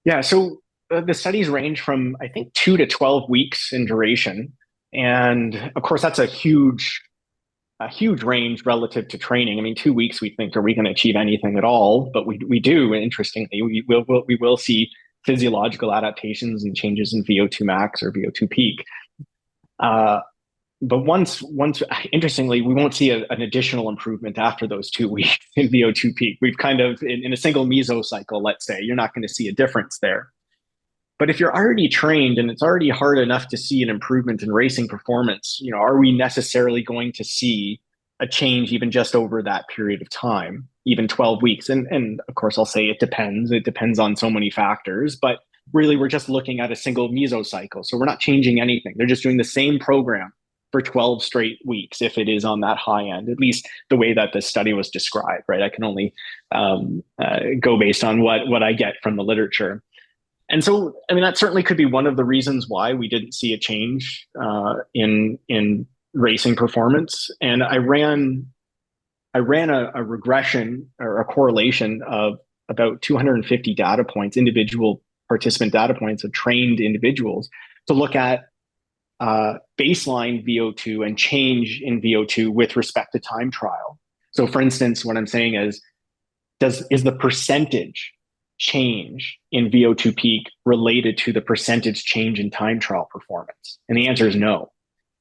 Yeah, so the studies range from, I think, 2 to 12 weeks in duration. And of course, that's a huge range relative to training. I mean, 2 weeks, we think, are we going to achieve anything at all? But we do. Interestingly, we will see physiological adaptations and changes in VO2 max or VO2 peak. But interestingly, we won't see an additional improvement after those 2 weeks in VO2 peak. We've kind of, in a single mesocycle, let's say, you're not going to see a difference there. But if you're already trained and it's already hard enough to see an improvement in racing performance, are we necessarily going to see a change even just over that period of time, even 12 weeks? And of course, I'll say it depends. It depends on so many factors, but really we're just looking at a single mesocycle. So we're not changing anything. They're just doing the same program for 12 straight weeks if it is on that high end, at least the way that the study was described, right? I can only go based on what I get from the literature. And so, I mean, that certainly could be one of the reasons why we didn't see a change in racing performance. And I ran a regression or a correlation of about 250 data points, individual participant data points of trained individuals, to look at baseline VO2 and change in VO2 with respect to time trial. So, for instance, what I'm saying is the percentage change in VO2 peak related to the percentage change in time trial performance? And the answer is no.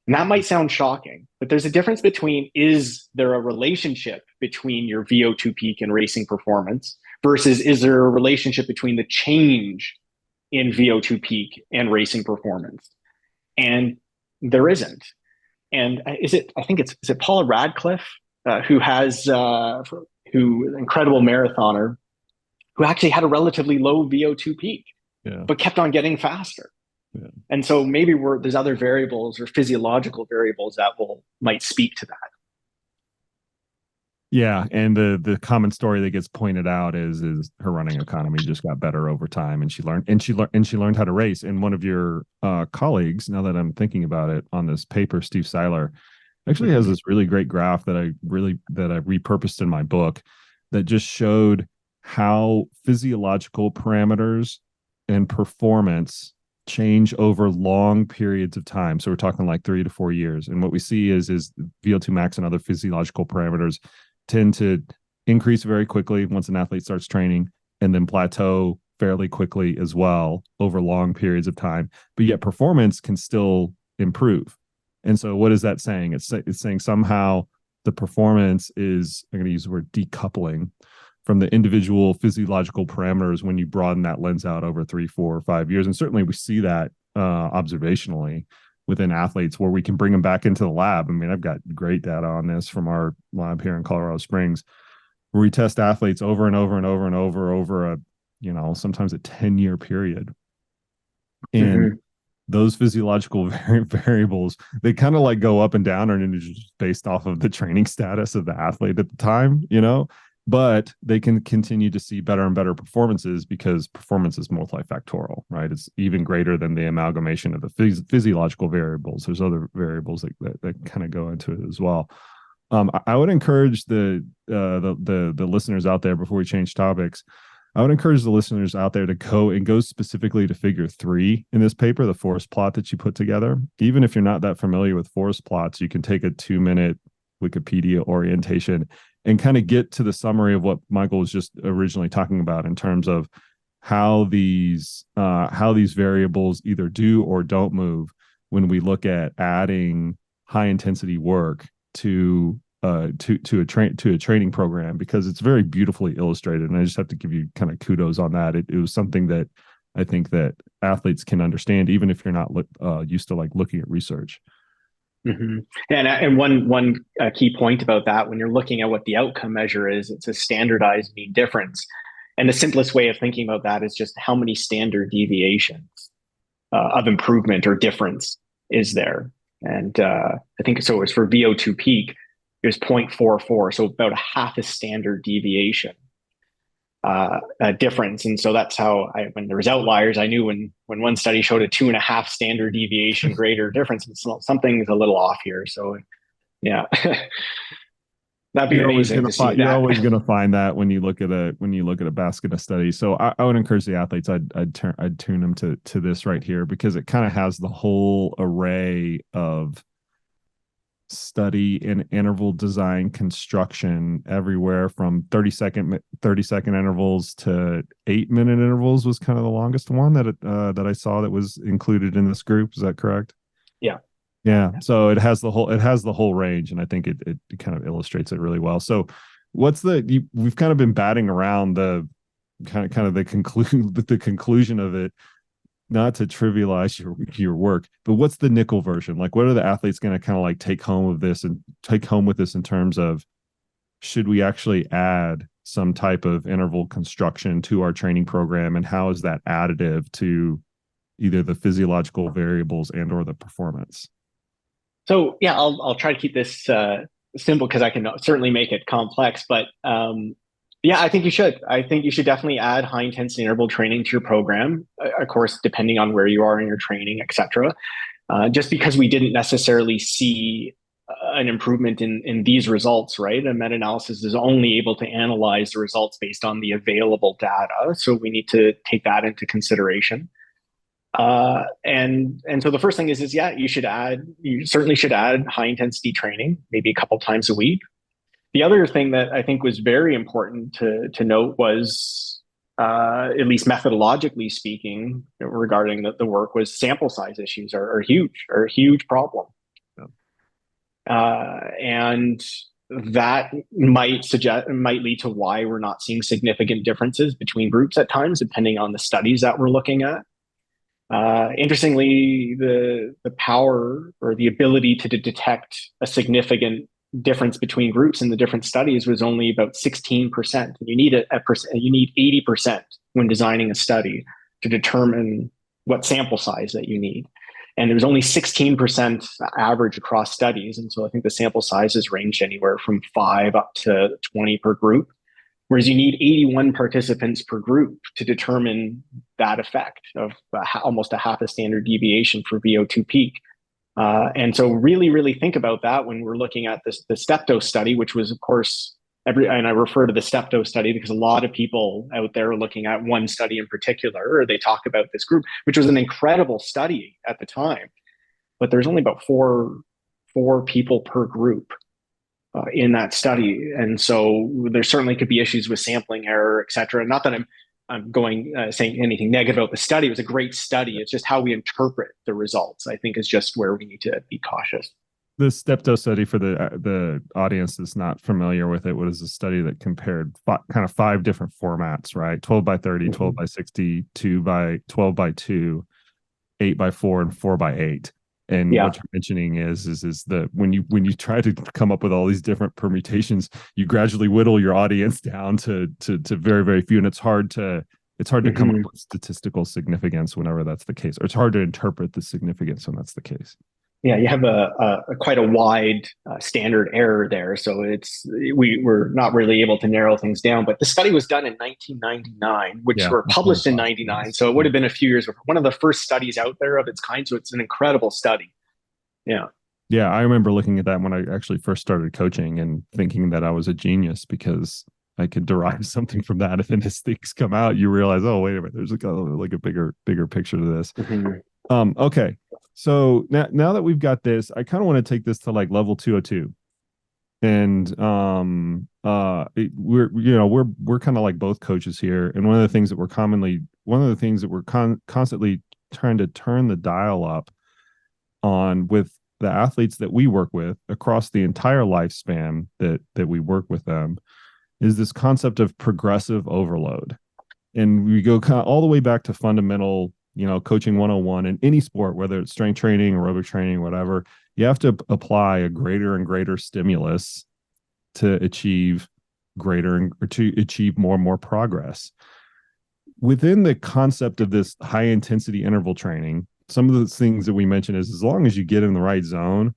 And that might sound shocking, but there's a difference between, is there a relationship between your VO2 peak and racing performance versus is there a relationship between the change in VO2 peak and racing performance? And there isn't. And is it Paula Radcliffe, who incredible marathoner, who actually had a relatively low VO2 peak, but kept on getting faster. Yeah. And so maybe there's other variables or physiological variables that might speak to that. Yeah, and the common story that gets pointed out is her running economy just got better over time, and she learned how to race. And one of your colleagues, now that I'm thinking about it, on this paper, Steve Seiler, actually has this really great graph that I repurposed in my book that just showed how physiological parameters and performance change over long periods of time. So we're talking like 3 to 4 years. And what we see is VO2 max and other physiological parameters tend to increase very quickly once an athlete starts training, and then plateau fairly quickly as well over long periods of time. But yet performance can still improve. And so what is that saying? It's saying somehow the performance is, I'm going to use the word decoupling from the individual physiological parameters when you broaden that lens out over 3, 4, or 5 years. And certainly we see that observationally within athletes, where we can bring them back into the lab. I mean, I've got great data on this from our lab here in Colorado Springs, where we test athletes over and over and over and over a, sometimes a 10-year period. And those physiological variables, they kind of like go up and down, and it's just based off of the training status of the athlete at the time, but they can continue to see better and better performances because performance is multifactorial, right? It's even greater than the amalgamation of the physiological variables. There's other variables that kind of go into it as well. I would encourage the listeners out there, before we change topics, I would encourage the listeners out there to go specifically to figure 3 in this paper, the forest plot that you put together. Even if you're not that familiar with forest plots, you can take a 2-minute Wikipedia orientation and kind of get to the summary of what Michael was just originally talking about in terms of how these variables either do or don't move when we look at adding high intensity work to a training program, because it's very beautifully illustrated. And I just have to give you kind of kudos on that. It was something that I think that athletes can understand, even if you're not used to like looking at research. Mm-hmm. And one key point about that, when you're looking at what the outcome measure is, it's a standardized mean difference. And the simplest way of thinking about that is just how many standard deviations of improvement or difference is there. And I think so. It was for VO2 peak. It was 0.44, so about a half a standard deviation difference. And so that's how when there was outliers, I knew when one study showed a 2.5 standard deviation greater difference, something's a little off here. So yeah, that'd be amazing to see you're that. always gonna find that when you look at a basket of studies. So I would encourage the athletes. I'd tune them to this right here because it kind of has the whole array of study and interval design construction everywhere from 30 second intervals to 8-minute intervals was kind of the longest one that I saw that was included in this group. Is that correct? Yeah. Yeah. So it has the whole range, and I think it kind of illustrates it really well. So we've kind of been batting around the kind of the conclusion of it, not to trivialize your work, but what's the nickel version? Like, what are the athletes going to kind of like take home with this in terms of, should we actually add some type of interval construction to our training program, and how is that additive to either the physiological variables and or the performance? So yeah, I'll try to keep this simple because I can certainly make it complex. But yeah, I think you should. I think you should definitely add high intensity interval training to your program. Of course, depending on where you are in your training, etc. Just because we didn't necessarily see an improvement in these results, right? A meta-analysis is only able to analyze the results based on the available data, so we need to take that into consideration. And so the first thing is yeah, you certainly should add high intensity training, maybe a couple times a week. The other thing that I think was very important to note was, at least methodologically speaking, regarding the work, was sample size issues are a huge problem. And that might lead to why we're not seeing significant differences between groups at times, depending on the studies that we're looking at. Interestingly, the power or the ability to detect a significant difference between groups in the different studies was only about 16%. You need you need 80% when designing a study to determine what sample size that you need. And there was only 16% average across studies. And so I think the sample sizes ranged anywhere from 5 up to 20 per group. Whereas you need 81 participants per group to determine that effect of almost a half a standard deviation for VO2 peak. And so really, really think about that when we're looking at the step dose study, which was, of course, and I refer to the step dose study because a lot of people out there are looking at one study in particular, or they talk about this group, which was an incredible study at the time. But there's only about four people per group in that study. And so there certainly could be issues with sampling error, et cetera. Not that I'm going saying anything negative about the study. It was a great study. It's just how we interpret the results, I think, is just where we need to be cautious. The stepto study, for the audience that's not familiar with it, what is a study that compared kind of 5 different formats, right? 12 by 30, 12 by 60, 2 by 12 by 2, 8 by 4, and 4 by 8. And what you're mentioning is that when you try to come up with all these different permutations, you gradually whittle your audience down to very, very few, and it's hard to come up with statistical significance whenever that's the case, or it's hard to interpret the significance when that's the case. Yeah, you have a quite a wide standard error there, so we're not really able to narrow things down. But the study was done in 1999, which were published in 99, so it would have been a few years before. One of the first studies out there of its kind, so it's an incredible study. Yeah, I remember looking at that when I actually first started coaching and thinking that I was a genius because I could derive something from that. And then as things come out, you realize, oh, wait a minute, there's like a bigger picture to this. Okay. So now that we've got this, I kind of want to take this to like level 202. And we're kind of like both coaches here. And one of the things that we're constantly trying to turn the dial up on with the athletes that we work with across the entire lifespan that we work with them is this concept of progressive overload. And we go kind of all the way back to fundamental, coaching 101 in any sport, whether it's strength training, aerobic training, whatever. You have to apply a greater and greater stimulus to achieve more and more progress. Within the concept of this high intensity interval training, some of the things that we mentioned is as long as you get in the right zone,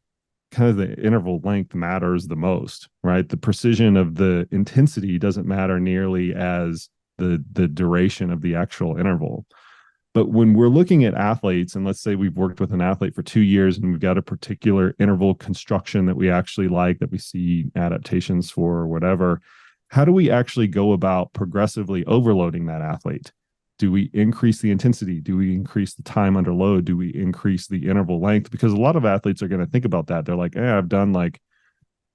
kind of the interval length matters the most, right? The precision of the intensity doesn't matter nearly as the duration of the actual interval. But when we're looking at athletes, and let's say we've worked with an athlete for 2 years and we've got a particular interval construction that we actually like, that we see adaptations for or whatever, how do we actually go about progressively overloading that athlete? Do we increase the intensity? Do we increase the time under load? Do we increase the interval length? Because a lot of athletes are going to think about that. They're like, I've done like,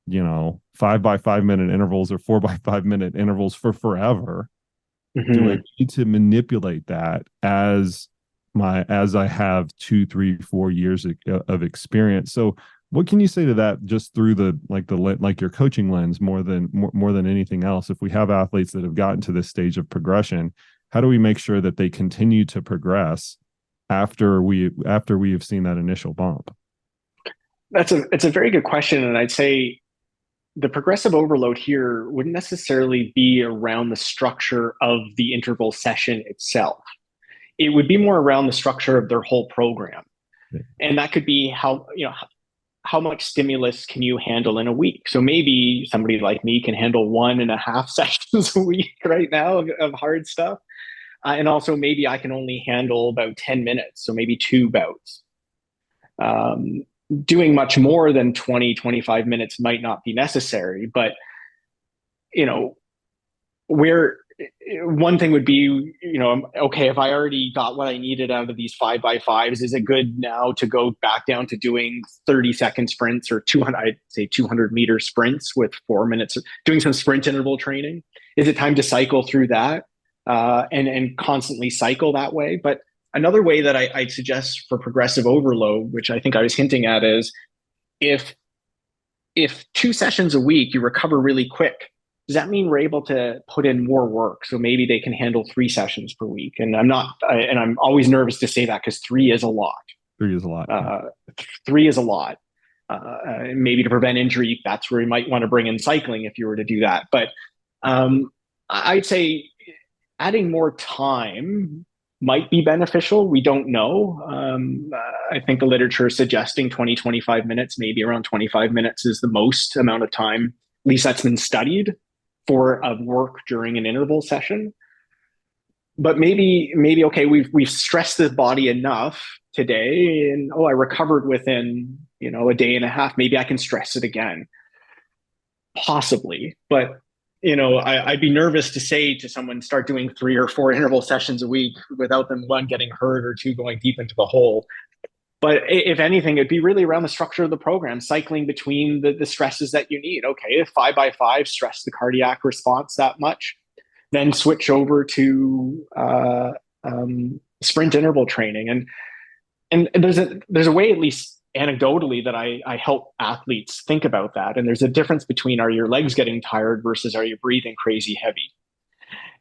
5 by 5 minute intervals or 4 by 5 minute intervals for forever. Do I Mhm. need to manipulate that as I have 2, 3, 4 years of experience? So what can you say to that, just through like your coaching lens, more than anything else? If we have athletes that have gotten to this stage of progression, how do we make sure that they continue to progress after we have seen that initial bump? It's a very good question, and I'd say the progressive overload here wouldn't necessarily be around the structure of the interval session itself. It would be more around the structure of their whole program. And that could be how much stimulus can you handle in a week? So maybe somebody like me can handle 1.5 sessions a week right now of hard stuff. And also maybe I can only handle about 10 minutes. So maybe 2 bouts. Um, Doing much more than 20, 25 minutes might not be necessary, but you know, where one thing would be, okay, if I already got what I needed out of these 5 by 5s, is it good now to go back down to doing 30-second sprints or 200, I'd say 200-meter sprints with 4 minutes, doing some sprint interval training? Is it time to cycle through that and constantly cycle that way? But another way that I'd suggest for progressive overload, which I think I was hinting at, is if 2 sessions a week you recover really quick, does that mean we're able to put in more work? So maybe they can handle 3 sessions per week. And I'm always nervous to say that because three is a lot. 3 is a lot. Uh, 3 is a lot. Maybe to prevent injury, that's where you might want to bring in cycling if you were to do that. But I'd say adding more time might be beneficial. We don't know. I think the literature is suggesting 20, 25 minutes, maybe around 25 minutes is the most amount of time. At least that's been studied for a work during an interval session. But maybe okay, we've stressed the body enough today, and I recovered within a day and a half. Maybe I can stress it again, possibly. But I'd be nervous to say to someone start doing 3 or 4 interval sessions a week without them, one, getting hurt, or two, going deep into the hole. But if anything, it'd be really around the structure of the program, cycling between the stresses that you need. Okay, if 5 by 5 stress the cardiac response that much, then switch over to sprint interval training. And there's a way, at least anecdotally, that I help athletes think about that. And there's a difference between, are your legs getting tired versus are you breathing crazy heavy?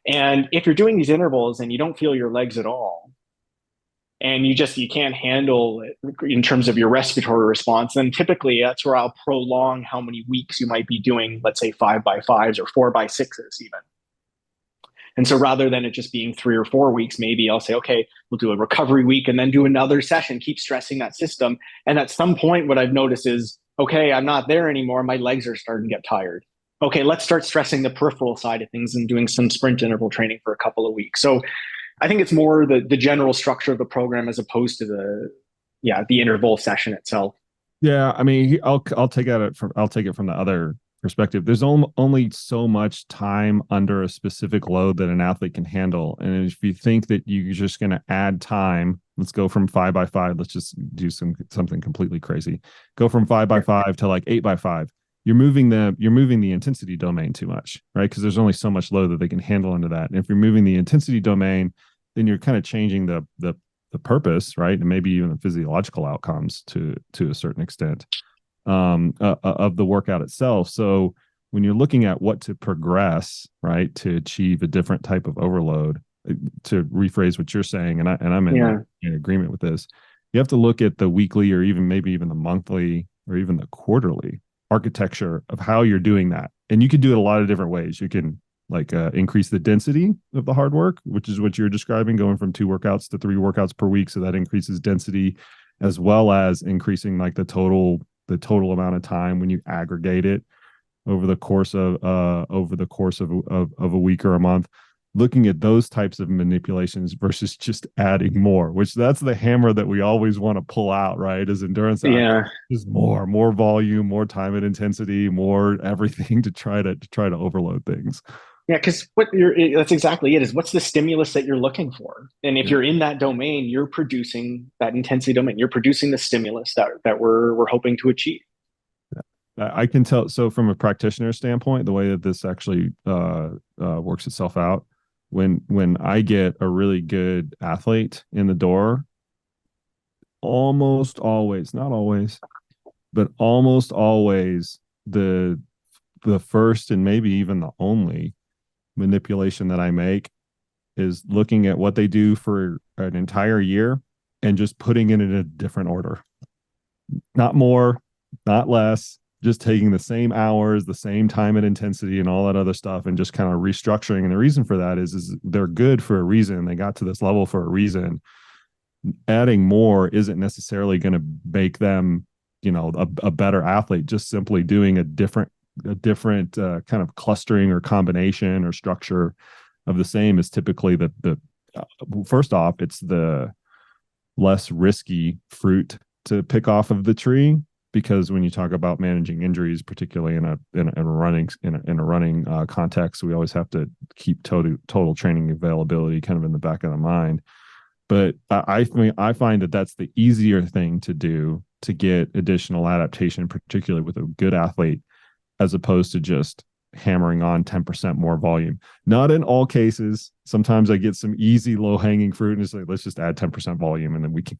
And if you're doing these intervals and you don't feel your legs at all, and you can't handle it in terms of your respiratory response, then typically that's where I'll prolong how many weeks you might be doing, let's say 5 by 5s or 4 by 6s even. And so rather than it just being 3 or 4 weeks, maybe I'll say, okay, we'll do a recovery week and then do another session, keep stressing that system. And at some point, what I've noticed is, okay, I'm not there anymore. My legs are starting to get tired. Okay, let's start stressing the peripheral side of things and doing some sprint interval training for a couple of weeks. So I think it's more the general structure of the program as opposed to the interval session itself. Yeah, I mean, I'll take it from the other perspective. There's only so much time under a specific load that an athlete can handle, and if you think that you're just going to add time, let's go from 5 by 5. Let's just do something completely crazy. Go from 5 by 5 to like 8 by 5. You're moving the intensity domain too much, right? Because there's only so much load that they can handle under that. And if you're moving the intensity domain, then you're kind of changing the purpose, right? And maybe even the physiological outcomes to a certain extent of the workout itself. So when you're looking at what to progress, right, to achieve a different type of overload, to rephrase what you're saying, and I'm in agreement with this, you have to look at the weekly or maybe even the monthly or even the quarterly architecture of how you're doing that. And you can do it a lot of different ways. You can increase the density of the hard work, which is what you're describing, going from 2 workouts to 3 workouts per week. So that increases density, as well as increasing like the total amount of time when you aggregate it over the course of a week or a month. Looking at those types of manipulations versus just adding more, which that's the hammer that we always want to pull out, right? As endurance athletes, Yeah. is more volume, more time and intensity, more everything to try to overload things. Yeah, because that's exactly it, is what's the stimulus that you're looking for? And if Yeah. you're in that domain, you're producing that intensity domain. You're producing the stimulus that we're hoping to achieve. I can tell. So from a practitioner standpoint, the way that this actually works itself out, when I get a really good athlete in the door, almost always, not always, but almost always, the first and maybe even the only manipulation that I make is looking at what they do for an entire year and just putting it in a different order. Not more, not less, just taking the same hours, the same time and intensity and all that other stuff and just kind of restructuring. And the reason for that is they're good for a reason. They got to this level for a reason. Adding more isn't necessarily going to make them, a better athlete. Just simply doing a different kind of clustering or combination or structure of the same is typically the first off, it's the less risky fruit to pick off of the tree, because when you talk about managing injuries, particularly in a running context, we always have to keep total training availability kind of in the back of the mind. But I find that that's the easier thing to do to get additional adaptation, particularly with a good athlete, as opposed to just hammering on 10% more volume. Not in all cases. Sometimes I get some easy low hanging fruit and it's like, let's just add 10% volume and then we can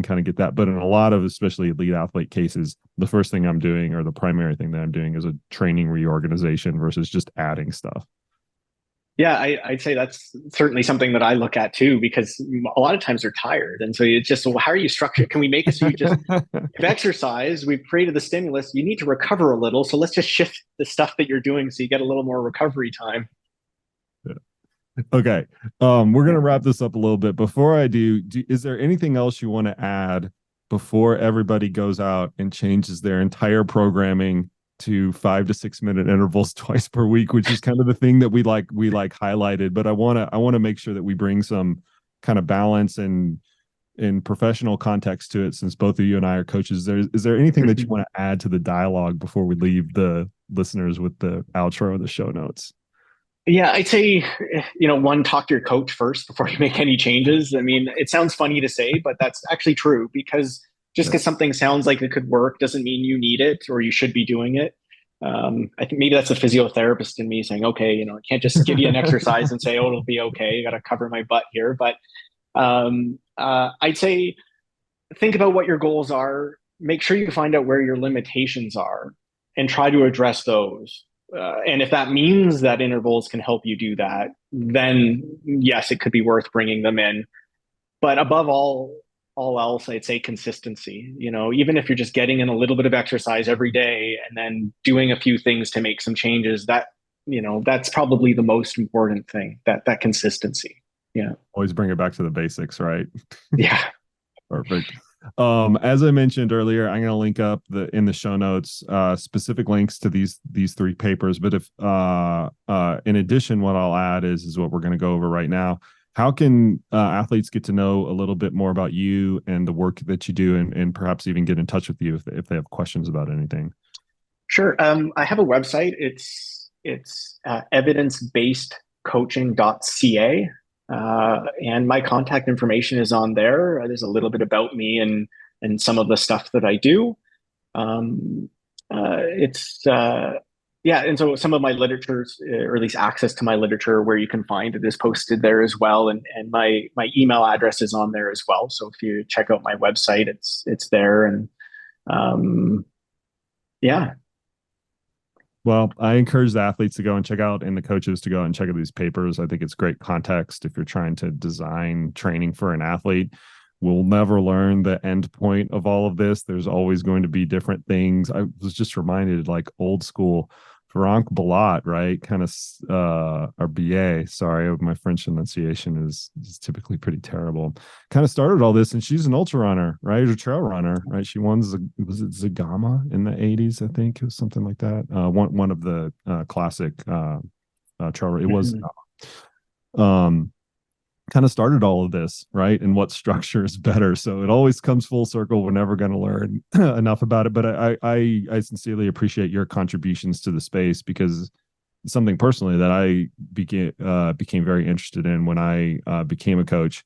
kind of get that. But in a lot of, especially elite athlete cases, the first thing I'm doing, or the primary thing that I'm doing, is a training reorganization versus just adding stuff. Yeah, I'd say that's certainly something that I look at too, because a lot of times they're tired. And so it's just, well, how are you structured? Can we make it so you've exercised, we've created the stimulus, you need to recover a little. So let's just shift the stuff that you're doing so you get a little more recovery time. Okay. We're going to wrap this up a little bit. Before I do, is there anything else you want to add before everybody goes out and changes their entire programming to 5 to 6 minute intervals twice per week, which is kind of the thing that we highlighted? But I want to make sure that we bring some kind of balance and in professional context to it, since both of you and I are coaches. Is there anything that you want to add to the dialogue before we leave the listeners with the outro and the show notes? Yeah, I'd say, one, talk to your coach first before you make any changes. I mean, it sounds funny to say, but that's actually true, because just because something sounds like it could work doesn't mean you need it or you should be doing it. I think maybe that's a physiotherapist in me saying, okay, I can't just give you an exercise and say, oh, it'll be okay. I got to cover my butt here. But I'd say think about what your goals are. Make sure you find out where your limitations are and try to address those. And if that means that intervals can help you do that, then yes, it could be worth bringing them in. But above all else, I'd say consistency. Even if you're just getting in a little bit of exercise every day and then doing a few things to make some changes, that's probably the most important thing, that consistency. Yeah. Always bring it back to the basics, right? Yeah. Perfect. As I mentioned earlier, I'm going to link up in the show notes specific links to these 3 papers. But if in addition, what I'll add is what we're going to go over right now. How can athletes get to know a little bit more about you and the work that you do, and perhaps even get in touch with you if they have questions about anything? Sure. I have a website. It's evidence-based-coaching.ca. And my contact information is on there. There's a little bit about me and some of the stuff that I do. And so some of my literature, or at least access to my literature where you can find it, is posted there as well. And my email address is on there as well. So if you check out my website, it's there. And yeah. Well, I encourage the athletes to go and check out, and the coaches to go and check out these papers. I think it's great context if you're trying to design training for an athlete. We'll never learn the end point of all of this. There's always going to be different things. I was just reminded, like old school, Rosenblat, right? Kind of, or BA, sorry, my French enunciation is typically pretty terrible. Kind of started all this, and she's an ultra runner, right? A trail runner, right? She won, was it Zagama in the 80s? I think it was something like that. One of the classic trail, it was kind of started all of this, right? And what structure is better. So it always comes full circle. We're never going to learn enough about it. But I sincerely appreciate your contributions to the space, because it's something personally that I became very interested in when I became a coach.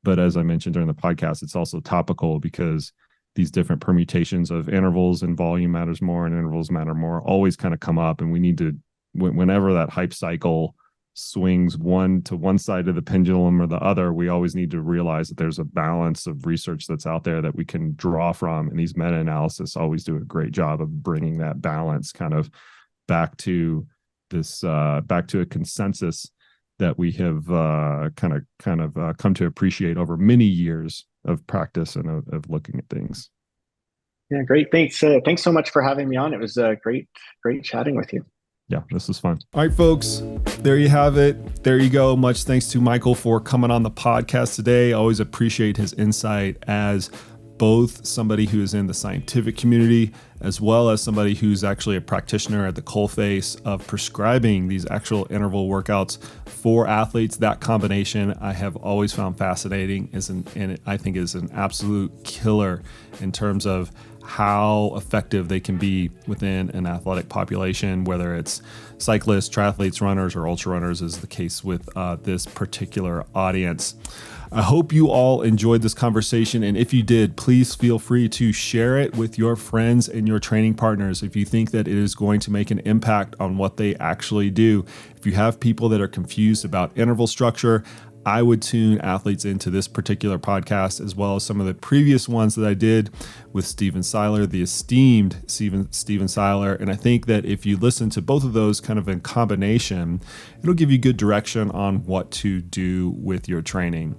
But as I mentioned during the podcast, it's also topical because these different permutations of intervals and volume matters more and intervals matter more always kind of come up. And we need to, whenever that hype cycle swings one side of the pendulum or the other, we always need to realize that there's a balance of research that's out there that we can draw from, and these meta-analysis always do a great job of bringing that balance kind of back to this back to a consensus that we have kind of come to appreciate over many years of practice and of looking at things. Yeah, great. Thanks so much for having me on. It was great chatting with you. Yeah, this is fun. All right, folks, there you have it. There you go. Much thanks to Michael for coming on the podcast today. I always appreciate his insight as both somebody who is in the scientific community, as well as somebody who's actually a practitioner at the coalface of prescribing these actual interval workouts for athletes. That combination I have always found fascinating, and I think is an absolute killer in terms of how effective they can be within an athletic population, whether it's cyclists, triathletes, runners, or ultra runners, is the case with this particular audience. I hope you all enjoyed this conversation, and if you did, please feel free to share it with your friends and your training partners if you think that it is going to make an impact on what they actually do. If you have people that are confused about interval structure, I would tune athletes into this particular podcast, as well as some of the previous ones that I did with Steven Seiler, the esteemed Steven Seiler. And I think that if you listen to both of those kind of in combination, it'll give you good direction on what to do with your training.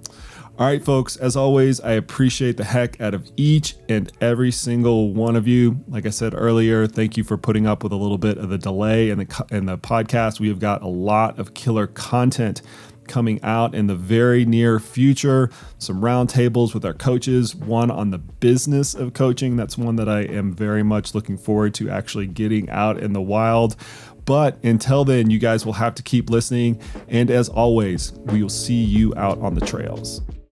All right, folks, as always, I appreciate the heck out of each and every single one of you. Like I said earlier, thank you for putting up with a little bit of the delay in the podcast. We have got a lot of killer content coming out in the very near future. Some roundtables with our coaches, one on the business of coaching. That's one that I am very much looking forward to actually getting out in the wild. But until then, you guys will have to keep listening. And as always, we will see you out on the trails.